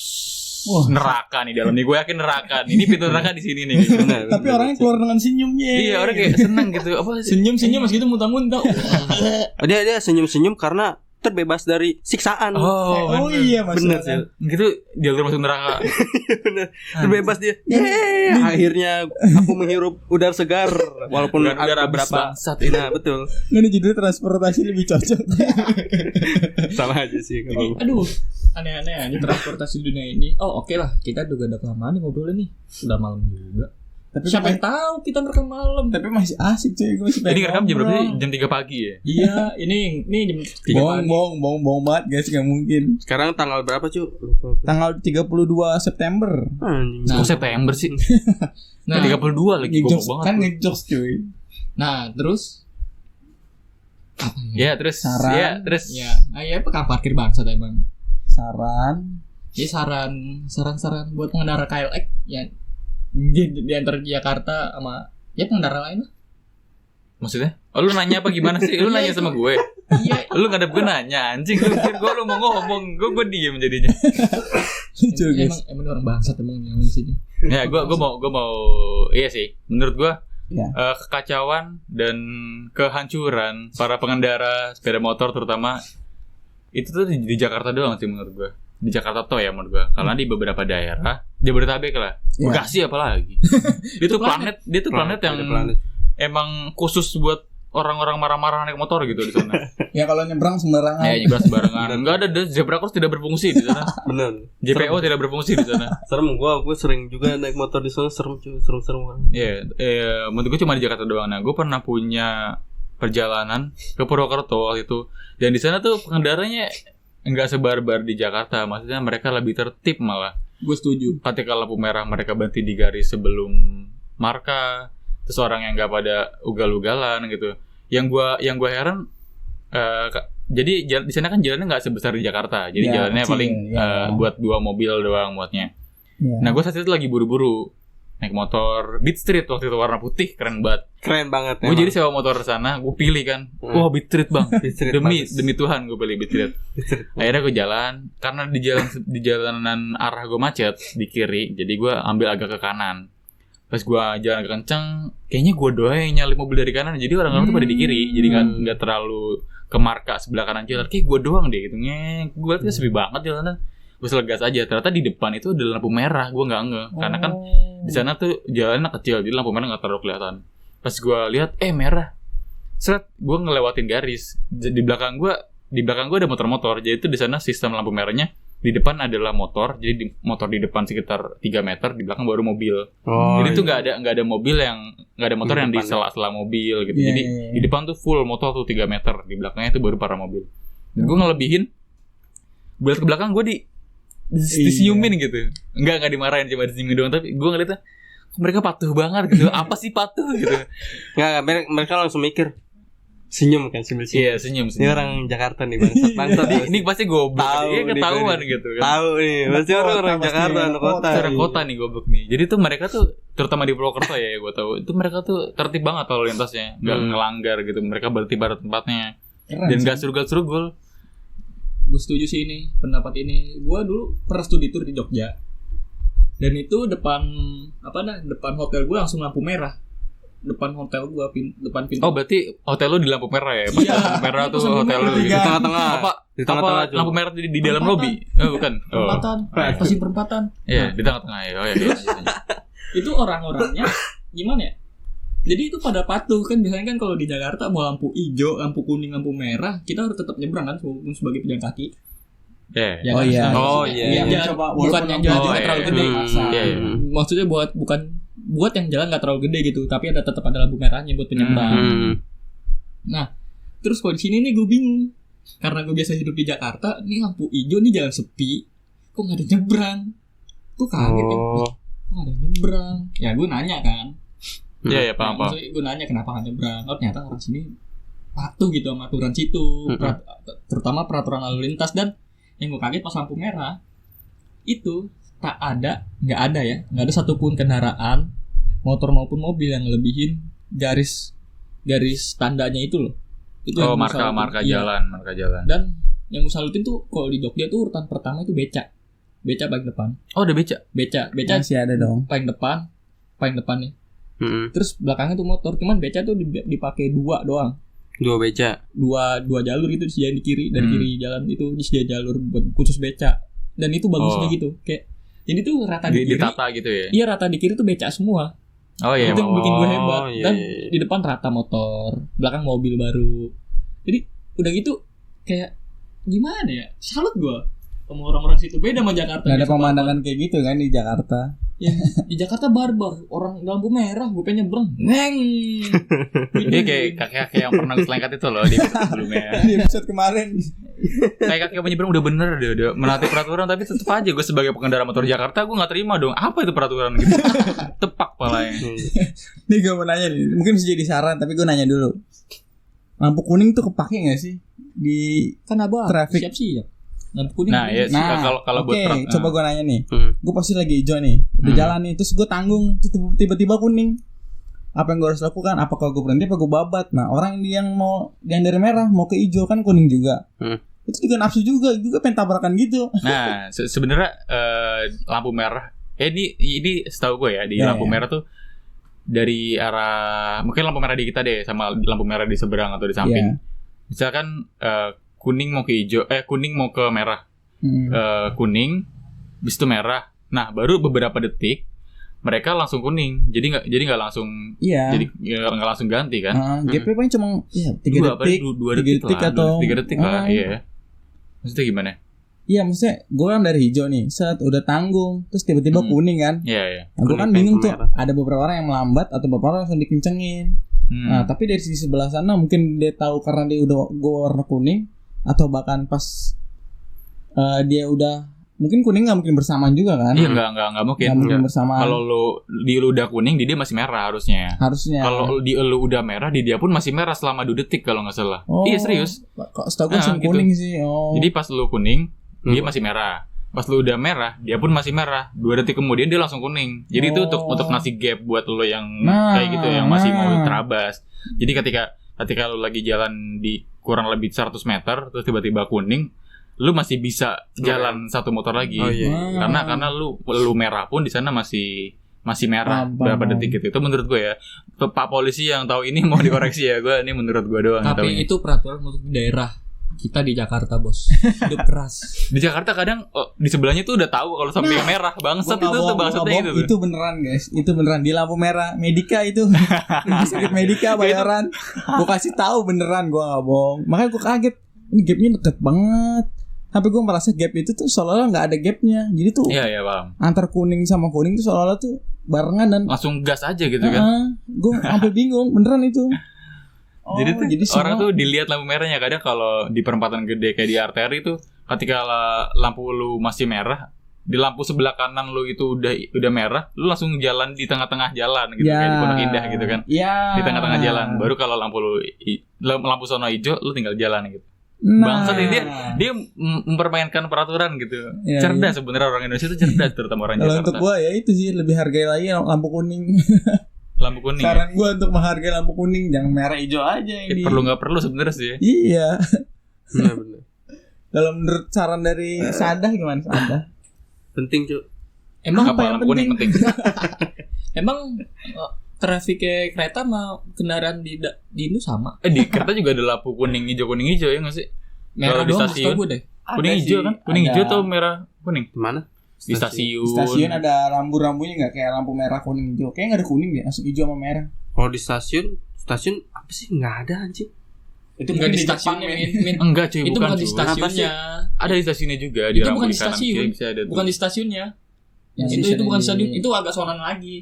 Wah. Neraka nih dalam nih, gue yakin neraka. Ini pintu neraka di sini nih. Benar. tapi orangnya keluar dengan senyumnya. Iya, orang kayak seneng gitu. Apa senyum mas gitu muntah-muntah. Dia senyum-senyum karena terbebas dari siksaan. Oh iya mas. Bener sih. Gitu jalur masuk neraka. Bener. Terbebas dia. Akhirnya aku menghirup udara segar walaupun Udara ada habis beberapa bangsat. Nah, betul. Ini judulnya transportasi lebih cocok. Sama aja sih kalau. Aduh, aneh-aneh ini transportasi dunia ini. Oh oke lah, kita juga udah kelamaan nih ngobrolnya nih. Udah malam juga. Tapi Siapa yang tahu kita ngerekam malam? Tapi masih asik cuy, gue sih. Ini ngerekam jam berapa sih? Jam 3 pagi ya? Iya, ini jam 3 pagi. Bohong banget guys, gak mungkin. Sekarang tanggal berapa, Cu? Tanggal 32 September. Nah, September sih. Nah, 32 lagi goblok banget. Kan ngejokes cuy. Nah, terus Ya, terus Saran. ya, terus ya, ya pekan parkir bangsat emang. Saran. Ya saran buat pengendara KLX ya di antara Jakarta sama ya pengendara lain lah. maksudnya? Oh, lu nanya apa gimana sih? Lu nanya sama gue. Iya. Lu ngadep gue nanya, anjing. Lu mau ngomong, gue diem jadinya. Lucu guys. Emang orang bangsat emang yang di sini. Ya, gue mau iya sih. Menurut gue Ya. kekacauan dan kehancuran para pengendara sepeda motor terutama itu tuh di Jakarta doang sih menurut gue. Di Jakarta toh ya menurut gue. Karena di beberapa daerah, Jabodetabek lah. Ya. Bekasi apalagi. Dia tuh planet yang emang khusus buat orang-orang marah-marah naik motor gitu di sana. Ya kalau nyebrang sembarangan. Ya nyebrang sembarangan. Enggak ada zebra cross tidak berfungsi di sana. Bener. JPO tidak berfungsi di sana. Serem. Gue sering juga naik motor di sana, serem cuy, seru-seru. Iya, menurut gue cuma di Jakarta doang. Nah, gue pernah punya perjalanan ke Purwokerto waktu itu. Dan di sana tuh pengendaranya enggak sebarbar di Jakarta. Maksudnya mereka lebih tertib malah. Gue setuju. Ketika lampu merah mereka berhenti di garis sebelum marka. Terus orang yang enggak pada ugal-ugalan gitu. Yang gua heran jadi di sana kan jalannya enggak sebesar di Jakarta. Jadi Ya, jalannya kecil, paling ya. buat 2 mobil doang muatnya. Ya. Nah, gue saat itu lagi buru-buru naik motor Beat Street waktu itu warna putih, keren banget. Keren banget. Gue jadi sewa motor sana, gue pilih kan. Wah, Beat Street bang. demi Tuhan gue pilih Beat Street. Akhirnya gue jalan, karena di jalanan arah gue macet di kiri, jadi gue ambil agak ke kanan. Pas gue jalan agak kenceng, kayaknya gue doang yang nyalip mobil dari kanan, jadi orang-orang tuh pada di kiri, jadi nggak terlalu ke marka sebelah kanan jalan. Kayak gue doang deh gitu. Gue tuh sepi banget jalanan. Gue selegas aja. Ternyata di depan itu ada lampu merah. Gue nggak nge, karena kan di sana tuh jalannya kecil, jadi lampu merah nggak terlalu kelihatan. Pas gue lihat, merah. Seret, gue ngelewatin garis. Di belakang gue di belakang gue ada motor-motor. Jadi itu di sana sistem lampu merahnya di depan adalah motor. Jadi motor di depan sekitar 3 meter, di belakang baru mobil. Jadi itu nggak ada mobil yang nggak ada motor yang di sela-sela mobil gitu. Jadi di depan tuh full motor tuh 3 meter, di belakangnya itu baru para mobil. Dan gue ngelebihin, gue liat ke belakang gue disenyumin gitu. Enggak dimarahin, cuma disenyumin doang. Tapi gue ngeliatnya mereka patuh banget gitu. Apa sih patuh gitu? Nggak, mereka langsung mikir senyum kan, senyum. Iya, senyum. Ini orang Jakarta nih, bangsat. Ini pasti goblok. Dia ketahuan gitu kan. Tahu nih, pasti orang Jakarta, anak kota. Orang kota nih goblok nih. Jadi tuh mereka tuh terutama di Purwokerto ya gue tahu. Itu mereka tuh tertib banget lalu lintasnya, enggak ngelanggar gitu. Mereka berhenti pada tempatnya. Dan enggak surugul-surugul. Gue setuju sih ini pendapat ini. Gue dulu pernah studi tour di Jogja. Dan itu depan hotel gue langsung lampu merah. Depan hotel gue, depan pintu. Oh, berarti hotel lu di lampu merah ya? Pas lampu merah tuh hotel lu di tengah-tengah. Di tengah-tengah lampu merah di dalam lobi? Oh, bukan. Perempatan. Iya, di tengah-tengah ya. Oh iya. Itu orang-orangnya gimana ya? Jadi itu pada patuh kan, biasanya kan kalau di Jakarta mau lampu hijau, lampu kuning, lampu merah, kita harus tetap nyebrang kan sebagai pejalan kaki. Yeah. Ya, Oh iya. Bukan yang jalan juga terlalu gede. Maksudnya bukan buat yang jalan nggak terlalu gede gitu, tapi tetap ada lampu merahnya buat penyeberang. Nah, terus kalau di sini nih gue bingung, karena gue biasa hidup di Jakarta, nih lampu hijau nih jalan sepi, kok nggak ada nyebrang? Gue kaget kan, kok nggak ada nyebrang? Ya gue nanya kan. Iya, paham. Maksudnya gue nanya kenapa nggak nyebrang? Oh ternyata orang sini patuh gitu sama aturan situ, terutama peraturan lalu lintas. Dan yang gue kaget pas lampu merah itu nggak ada satupun kendaraan motor maupun mobil yang ngelebihin garis tandanya itu loh. Itu marka jalan. Dan yang gue salutin tuh kalau di Jogja tuh urutan pertama itu beca paling depan. Oh, ada beca masih ada dong paling depan nih. Terus belakangnya tuh motor, cuman beca tuh dipakai 2 doang. 2 beca. Dua jalur itu disediain di kiri dan kiri jalan itu disediain jalur buat khusus beca. Dan itu bagusnya gitu. Kayak jadi tuh rata di kiri. Ditata gitu ya. Iya, rata di kiri tuh beca semua. Oh iya. Itu yang bikin gue hebat. Iya, Dan di depan rata motor, belakang mobil baru. Jadi udah gitu kayak gimana ya? Salut gue sama orang-orang situ. Beda sama Jakarta. Gak ada pemandangan kayak gitu kan di Jakarta. Ya, di Jakarta barbar, orang lampu merah, gue pengen nyebrang, neng. Ini kayak kakek yang pernah selengkat itu loh di episode sebelumnya. Di episode kemarin. Kayak kakek menyeberang udah bener deh, udah menaati peraturan, tapi tetep aja gue sebagai pengendara motor Jakarta gue nggak terima dong. Apa itu peraturan gitu? Tepak palanya. Nih gue mau nanya nih, mungkin bisa jadi saran, tapi gue nanya dulu. Lampu kuning tuh kepake nggak sih di kan abah traffic? Siap. Lampu kuning. Nah, ya kalau buat coba gue nanya nih. Gue pasti lagi hijau nih, udah jalan nih, terus gue tanggung, terus tiba-tiba kuning. Apa yang gue harus lakukan? Apakah gue berhenti? Apa gue babat? Nah, orang yang dari merah mau ke hijau kan kuning juga. Itu juga nafsu juga pengen tabrakan gitu. Nah, sebenarnya lampu merah. Ini setahu gue ya di lampu merah tuh dari arah mungkin lampu merah di kita deh sama lampu merah di seberang atau di samping. Misalkan kuning mau ke hijau, kuning mau ke merah, kuning, bis itu merah. Nah, baru beberapa detik mereka langsung kuning, jadi nggak langsung, jadi nggak langsung ganti kan? GP paling cuma 3 detik atau 3 detik lah, iya. Maksudnya gimana? Iya, maksudnya gue kan dari hijau nih, saat udah tanggung, terus tiba-tiba kuning kan? Iya. Nah, gue kan bingung tuh, ada beberapa orang yang melambat atau beberapa orang langsung dikencengin. Nah, tapi dari sisi sebelah sana mungkin dia tahu karena dia udah gue warna kuning. Atau bahkan pas dia udah mungkin kuning nggak mungkin bersamaan juga kan? Iya nggak mungkin bersamaan. Kalau lu udah kuning, di dia masih merah harusnya. Kalau di lu udah merah, di dia pun masih merah selama 2 detik kalau nggak salah. Iya serius. Kok setahu gue gitu. Kuning sih. Jadi pas lu kuning, dia masih merah. Pas lu udah merah, dia pun masih merah. 2 detik kemudian dia langsung kuning. Jadi itu untuk ngasih gap buat lu yang kayak gitu yang masih mau terabas. Jadi ketika lu lagi jalan di kurang lebih 100 meter terus tiba-tiba kuning, lu masih bisa jalan satu motor lagi. Karena lu merah pun di sana masih merah berapa detik gitu. Itu menurut gue ya. Pak polisi yang tahu ini mau dikoreksi ya. Gue ini menurut gue doang. Tapi itu peraturan untuk daerah. Kita di Jakarta, bos. Hidup keras. Di Jakarta kadang di sebelahnya tuh udah tahu kalau sampai yang merah. Bangsat itu tuh bangsatnya itu. Itu beneran, guys. Itu beneran di lampu merah Medika itu. Rumah sakit Medika bayaran. Gue kasih tahu beneran, gue enggak bohong. Makanya gue kaget. ini gapnya deket banget. Sampai gue merasa gap itu tuh seolah-olah nggak ada gapnya. Jadi tuh Iya paham. antar kuning sama kuning tuh seolah-olah tuh barengan dan Langsung gas aja gitu kan. gue sampai bingung beneran itu. Jadi tuh orang semua- tuh dilihat lampu merahnya. Kadang kalau di perempatan gede kayak di arteri tuh, ketika lampu lu masih merah, di lampu sebelah kanan lu itu udah merah, lu langsung jalan di tengah-tengah jalan gitu, kayak di Pondok Indah gitu kan. Ya. Di tengah-tengah jalan. Baru kalau lampu lampu sono hijau, lu tinggal jalan gitu. Nah. Bangsat ini dia mempermainkan peraturan gitu. Iya, Cerdas sebenarnya orang Indonesia itu cerdas, terutama orang Kalau untuk Jakarta. gue ya itu sih lebih hargai lagi lampu kuning. Lampu kuning. Saran gue untuk menghargai lampu kuning, jangan merah hijau aja ini. Perlu nggak perlu sebenarnya sih. Iya. Benar. Kalau menurut saran dari Sadah gimana Sadah? Penting, Cuk. Emang Apa yang lampu kuning penting? emang trafiknya kereta sama kendaraan di Indo sama? Di kereta juga ada lampu kuning hijau ya nggak sih? Merah Kalau di doang stasiun, setahu gue deh. kuning hijau kan? Kuning hijau atau merah kuning? Di mana? Di stasiun. Stasiun ada rambu-rambunya nggak kayak lampu merah kuning hijau? Kayaknya nggak ada kuning deh, langsung hijau sama merah. Kalau di stasiun apa sih? Nggak ada anjing. Itu Enggak mungkin di Jepang, stasiunnya, men. Min. Enggak cuy, Itu bukan bukan di cuy. stasiunnya. Ada di stasiunnya juga di Itu rambu bukan di kanan stasiun. kiri bisa ada tuh. Bukan di stasiunnya. Yang Itu bukan di- stasiun, itu agak sonan lagi.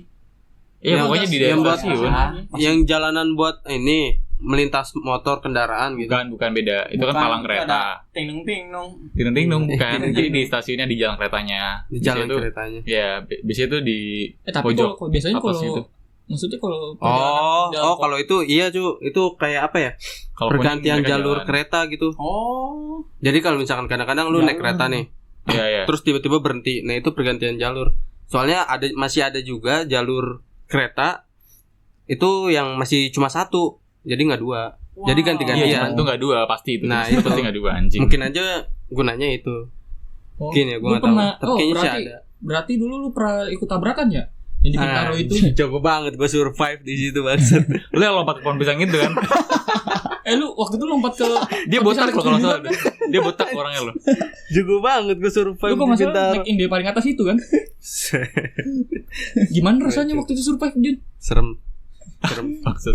Iya, Yang- pokoknya di yang daerah buat- stasiun. Yang jalanan buat ini melintas motor kendaraan gitu. Bukan beda. Itu kan Bukan, palang itu kereta. ada ting-ting dong. Ting-ting bukan. Jadi di stasiunnya di jalan keretanya. Di jalan Biasanya tuh- keretanya. Ya, biasanya tuh di Tapi pojok. kalau biasanya atas kalau gitu. maksudnya kalau Kalau itu iya, Cuk. Itu kayak apa ya? Kalau Pergantian kuning mereka jalur jalan. kereta gitu. Oh. Jadi kalau misalkan kadang-kadang lu Jalur. naik kereta nih, Iya, iya. terus tiba-tiba berhenti. Nah, itu pergantian jalur. Soalnya masih ada juga jalur kereta itu yang masih cuma satu. Jadi nggak dua. Jadi ganti-gantian. Iya, cuman itu enggak dua pasti itu. Nah, itu itu. pasti enggak dua anjing. Mungkin aja gunanya itu. Mungkin ya, gua nggak tahu. Tapi kayaknya sih ada. Berarti dulu lu pernah ikut tabrakan ya? Yang di Bintaro itu. Jago banget gue survive di situ banget. Lu yang lompat ke pohon pisang itu kan. Lu waktu itu lompat ke Dia botak loh kalau salah. Dia botak orangnya loh. Jago banget gue survive Lu kok di masalah Bintaro. naik India paling atas itu kan? Gimana rasanya waktu itu survive, Jun? Serem. Maksud.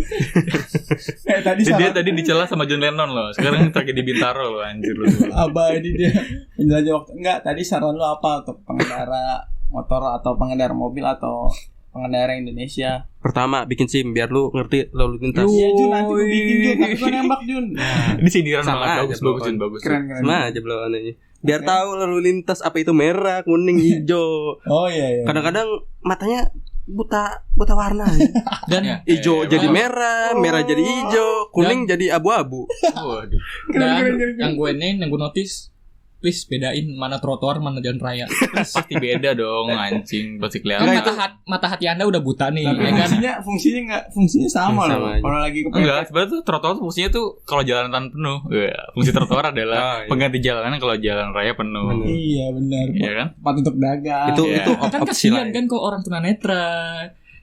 Tadi Dia saran tadi dicela sama John Lennon loh. Sekarang lagi di Bintaro loh anjir lu. apa ini dia menjelajah waktu. Enggak, tadi saran lu apa untuk pengendara motor atau pengendara mobil atau pengendara Indonesia? Pertama bikin SIM biar lu ngerti lalu lintas. Iya Jun, nanti gue bikin Jun, tapi gue nembak Jun. Ini sindiran Sama banget aja, bagus bro. bagus Jun, bagus. Keren. Sama aja belawannya. Biar Oke. tahu lalu lintas apa itu merah, kuning, hijau. Oh iya. Kadang-kadang matanya buta warna. Dan Ya. Hijau jadi oh. merah, merah jadi hijau, kuning jadi abu-abu. Waduh. dan yang gue notice, please bedain mana trotoar mana jalan raya. Pasti beda dong anjing, pasti Kan kelihatan. mata hati Anda udah buta nih, Tapi ya kan? fungsinya sama Sama loh. aja. Kalau lagi Enggak, sebenarnya tuh trotoar tuh fungsinya tuh kalau jalanan penuh. Ya, fungsi trotoar adalah Oh, iya. pengganti jalanan kalau jalan raya penuh. Bener. Iya benar. Iya kan? Tempat untuk dagang. Itu Iya. itu Kan opsi kasihan lain. kan kok orang tunanetra,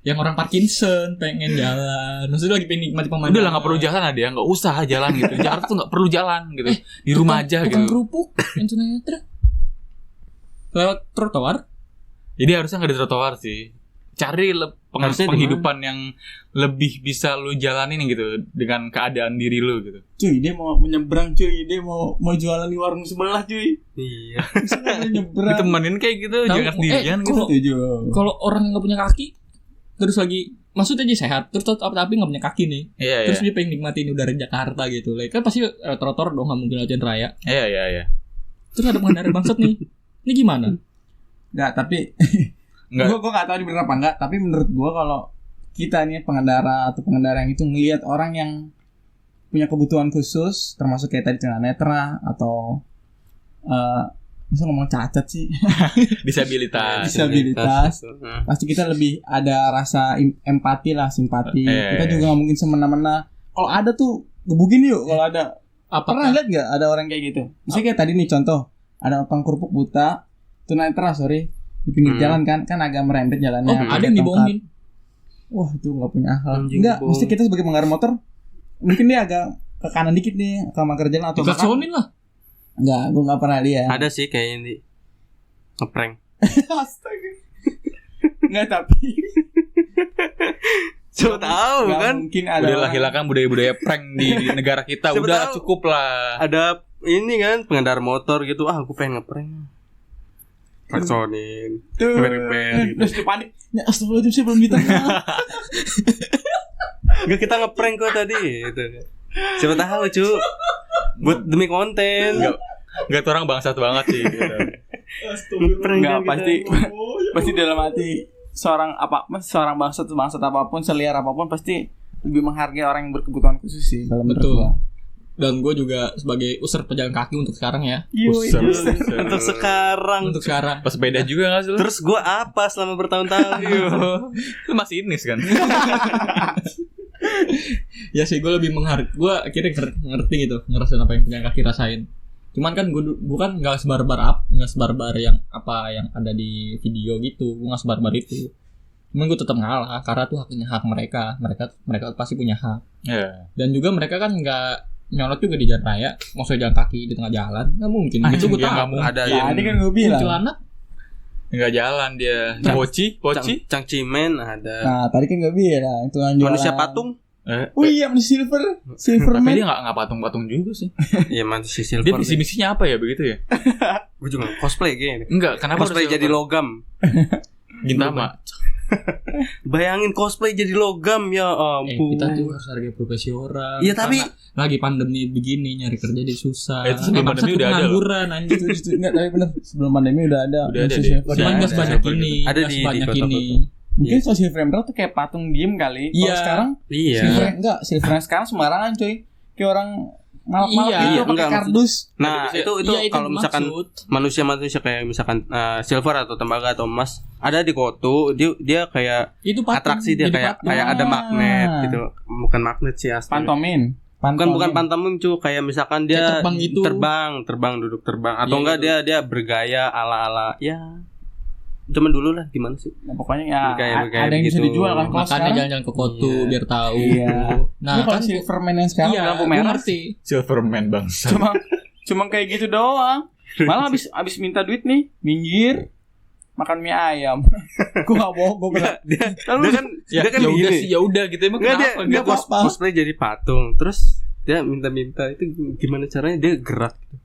yang orang Parkinson pengen jalan, maksudnya lagi pengen nikmati pemandangan. Udah lah nggak perlu jalan ada ya, nggak usah jalan gitu. Jakarta tuh nggak perlu jalan gitu. Di rumah aja Tukang gitu. kerupuk yang tunanetra lewat trotoar. Jadi harusnya nggak di trotoar sih. Cari Harusnya di penghidupan yang lebih bisa lu jalanin gitu dengan keadaan diri lu gitu. Cuy, dia mau menyeberang cuy, dia mau jualan di warung sebelah cuy. Iya. Bisa nggak nyebrang? Ditemenin kayak gitu, Tahu, jangan sendirian gitu. kalau- Setuju. Kalau orang nggak punya kaki, terus lagi maksudnya dia sehat, terus tapi nggak punya kaki nih, Iya iya. terus dia pengen nikmatin udara Jakarta gitu, kan pasti trotoar dong, nggak mungkin lewat jalan raya. Iya iya iya. Terus ada pengendara bangsat nih, ini gimana? Nggak, tapi Nggak. gue nggak tahu ini bener apa enggak. Tapi menurut gue kalau kita nih pengendara atau pengendara yang itu ngelihat orang yang punya kebutuhan khusus, termasuk kayak tadi tunanetra atau masa ngomong cacat sih, Disabilitas. disabilitas. Nah, Pasti kita lebih ada rasa empati lah, simpati. Iya. Kita juga nggak mungkin semena-mena. Kalau ada tuh gebukin yuk. Kalau ada, pernah Apakah lihat nggak ada orang kayak gitu? Misalnya kayak tadi nih contoh, ada tukang kerupuk buta, tunanetra di pinggir jalan kan agak merembet jalannya. ada pakai yang tongkat. dibohongin? Wah itu nggak punya akal. Anjing Enggak, dibohong. mesti kita sebagai pengendara motor, mungkin dia agak ke kanan dikit nih, ke marker jalan atau ke kanan. Diklaksonin lah. Enggak, gue nggak pernah lihat. ada sih kayaknya di ngeprank. Astaga. Enggak, tapi Coba tahu nggak kan? mungkin ada Udahlah orang- hilangkan budaya-budaya prank di negara kita. Siapa Udah tahu. cukup lah. Ada ini kan pengendara motor gitu, aku pengen ngeprank. Klaksonin. Tuh. Ber-ber gitu. Terus dia panik. Ya astagfirullahaladzim sih belum ditanya. Enggak, kita ngeprank kok tadi gitu. Siapa tahu, cu. Buat demi konten. Enggak orang bangsat banget sih gitu. Ngeprank Enggak, kan pasti kita. pasti dalam hati seorang bangsat apapun, seliar apapun pasti lebih menghargai orang yang berkebutuhan khusus sih kalau menurut Betul. gua. Dan gue juga sebagai user pejalan kaki untuk sekarang ya. Usah. Untuk sekarang. Untuk sekarang. Pas beda juga enggak sih lu? Terus gue apa selama bertahun-tahun? Lu masih inis kan? Ya sih, gue lebih menghargai. Gue akhirnya ngerti gitu, ngerasain apa yang pejalan kaki rasain. Cuman kan gue kan nggak sebarbar yang apa yang ada di video gitu. Gue nggak sebarbar itu. Cuman gue tetap ngalah karena tuh hak mereka pasti punya hak. Iya. Dan juga mereka kan nggak nyolot juga di jalan raya, maksudnya jalan kaki di tengah jalan, nggak mungkin. Itu gue Dia nggak tahu. mungkin. Ada Ya, yang tadi kan gue bilang. Kuntilanak, Enggak jalan dia. Poci. Cangcimen ada. Nah, tadi kan gue bilang tukang jualan. Manusia patung. Oh iya, manusia silver Tapi man. dia enggak patung-patung juga sih. Iya, manusia Dia silver. misinya apa ya begitu ya? Gue juga cosplay kayaknya. Enggak, kenapa Cosplay harus jadi silver? logam. Gintama. Bayangin cosplay jadi logam, ya ampun. kita tuh harus hargai profesi orang. Iya, tapi Karena lagi pandemi begini nyari kerja jadi susah. Itu sebelum pandemi udah ada loh. pengangguran anjir. Enggak, tapi bener sebelum pandemi udah ada. Udah ada manusia deh. silver. Cuman Ada, nggak sebanyak ada. ini. Ada nggak di sebanyak kota-kota. ini. Mungkin social frame tuh kayak patung diem kali. Kalau Iya. sekarang iya. silver sekarang sembarangan coy. Kayak orang malak-malak Iya, gitu pakai enggak, kardus. Nah, Tapi itu Iya, kalau misalkan maksud. manusia kayak misalkan silver atau tembaga atau emas ada di Koto, dia kayak Itu patung, atraksi dia jadi kayak patung. kayak ada magnet gitu. Bukan magnet sih asli. Pantomin. Bukan pantomim, cu, kayak misalkan dia Kayak terbang gitu. terbang duduk terbang atau Iya, enggak gitu. dia bergaya ala-ala ya zaman dulu lah, gimana sih? Nah, pokoknya ya Bergaya-bergaya ada yang bisa begitu. dijual kan kalau Makanya sekarang. jalan-jalan ke Koto Iya. biar tahu. Iya. Nah, Nah, kalau kan Silverman yang sekarang iya, lampu gue merah ngerti. Silverman bangsa. cuma kayak gitu doang. Malah abis minta duit nih, minggir makan mie ayam. Gue gak bohong, gue pernah. Dia kan Ya, dia kan ya udah gini. sih, ya udah gitu emang Enggak, kenapa dia gitu? cosplay jadi patung. Terus dia minta itu gimana caranya dia gerak gitu.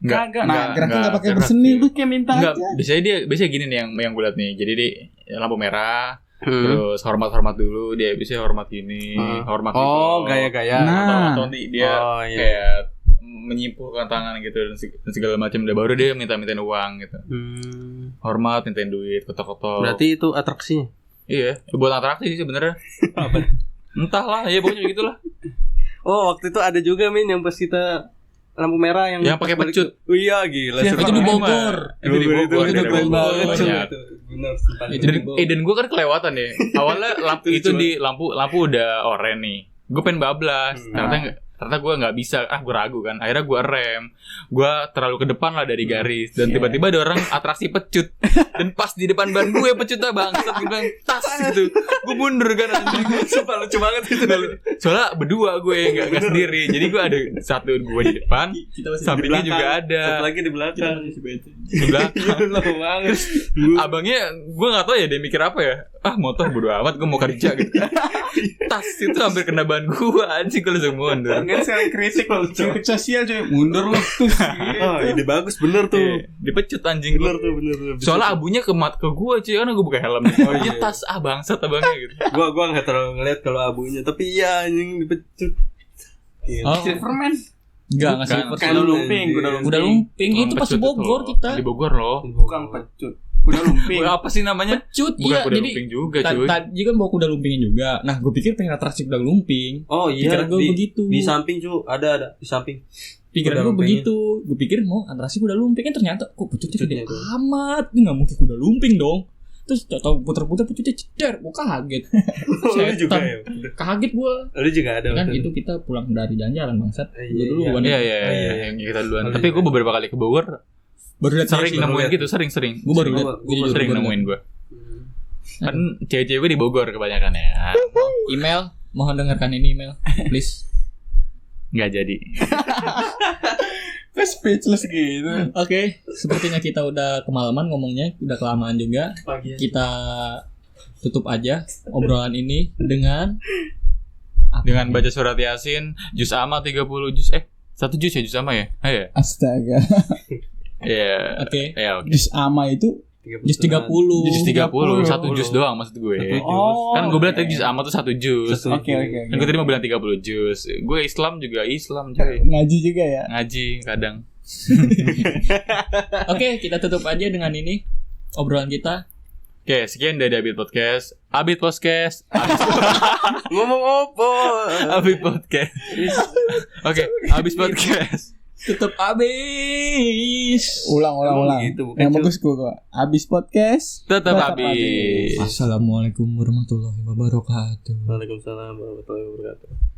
Kagak. Nah, geraknya gak pakai gerak. berseni, lu kayak minta Enggak, aja. biasanya gini nih yang gue liat nih. Jadi dia lampu merah, Hmm. terus hormat dulu, dia biasanya hormat gini, hormat Oh, gitu. gaya-gaya. Nah. Atau nanti dia Oh, iya. kayak menyimpulkan tangan gitu dan segala macam, udah baru dia mintain uang gitu. Hormat, mintain duit, ketok-ketok. Berarti itu atraksinya. Iya, buat atraksi sih sebenarnya. Entahlah, ya pokoknya gitulah. Oh, waktu itu ada juga Min yang pas kita lampu merah yang pakai balik- pecut. Oh, iya, gila. Iya, seru Itu di banget. Bogor. Itu di Bogor, itu di keren Bogor. banget, cuy. Banyak. Itu benar sumpah. Itu Dan, di Bogor. dan gue kan kelewatan ya. Awalnya lampu itu di lampu udah oranye nih. Gue pengen bablas. Ternyata gue nggak bisa. Gue ragu kan. Akhirnya gue rem. Gue terlalu ke depan lah dari garis. Dan tiba-tiba ada orang atraksi pecut. Dan pas di depan ban gue pecutnya bangsat. Gue bilang tas gitu. Gue mundur kan. Sumpah lucu banget itu. Soalnya berdua gue nggak sendiri. Jadi gue ada satu gue di depan. Sampingnya juga ada. Satu lagi di belakang. Di belakang. Lama banget. Abangnya gue gak tahu ya dia mikir apa ya. Motor bodo amat, gue mau kerja gitu. Tas itu hampir kena ban gue. Anjing gue langsung mundur. Enggak sekarang kritik sosial coy. Mundur lu tuh. Oh, ide bagus bener tuh. Dipecut anjing Bener gue. tuh, bener. Soalnya abunya ke gue cuy. Karena gue buka helm. Oh iya, tas bangsat abangnya gitu. Gua enggak terlalu ngeliat kalau abunya, tapi iya anjing dipecut. Oh, Silverman. enggak sih. Kan Kuda lumping. Udah lumping itu pas di Bogor kita. Di Bogor loh. Bukan pecut. Kuda lumping. Apa sih namanya? Pecut, Bukan iya. kuda Jadi lumping juga cuy. tadi kan bawa kuda lumpingnya juga. Nah, gue pikir pengen atraksi kuda lumping. Oh iya, Pikiran gue begitu. Di samping cu, ada di samping. Pikiran kuda gue lumpingnya. begitu. Gue pikir mau atraksi kuda lumping, kan ternyata kok pecutnya Pecutnya gede itu. amat. Ini nggak mungkin kuda lumping dong. Terus tau puter-puter pecutnya ceder. Gue kaget. Lu juga Setan. ya. Kaget gue. Lu juga ada. Kan waktu itu kita pulang dari jalan-jalan bangsat. Iya, Dulu iya. kan. Iya yang kita duluan. Oh, Tapi iya. gue beberapa kali ke Bogor Baru lihat sering baru nemuin lihat. gitu, sering. Gue baru lihat. Gua Sering baru lihat. nemuin gue. Kan cewek-cewek gue di Bogor kebanyakan ya. Email, mohon dengarkan ini email, please. Nggak jadi. Kok speechless gitu. Oke, sepertinya kita udah kemalaman ngomongnya, udah kelamaan juga. Pagi. Kita tutup aja obrolan ini dengan Dengan baca surat Yasin, juz amma 30 juz 1 1 jus ya, jus ama ya? Iya. Astaga. Iya. Oke. Ya, oke. Jus ama itu Jus 30. Jus 30, 1 jus doang maksud gue. Oh, Kan gue bilang tadi jus ama tuh 1 jus. Oke. Kan gue tadi mau bilang 30 jus. Gue Islam coy. Ngaji juga ya. Ngaji kadang. Oke, kita tutup aja dengan ini obrolan kita. Oke, sekian dari Abid Podcast. Ngomong opo? Abid Podcast. Oke, Abis Podcast. Tutup abis. Ulang. Gitu, bukan Yang bagus gua. Abis podcast. Tetap Abis. Assalamualaikum warahmatullahi wabarakatuh. Waalaikumsalam warahmatullahi wabarakatuh.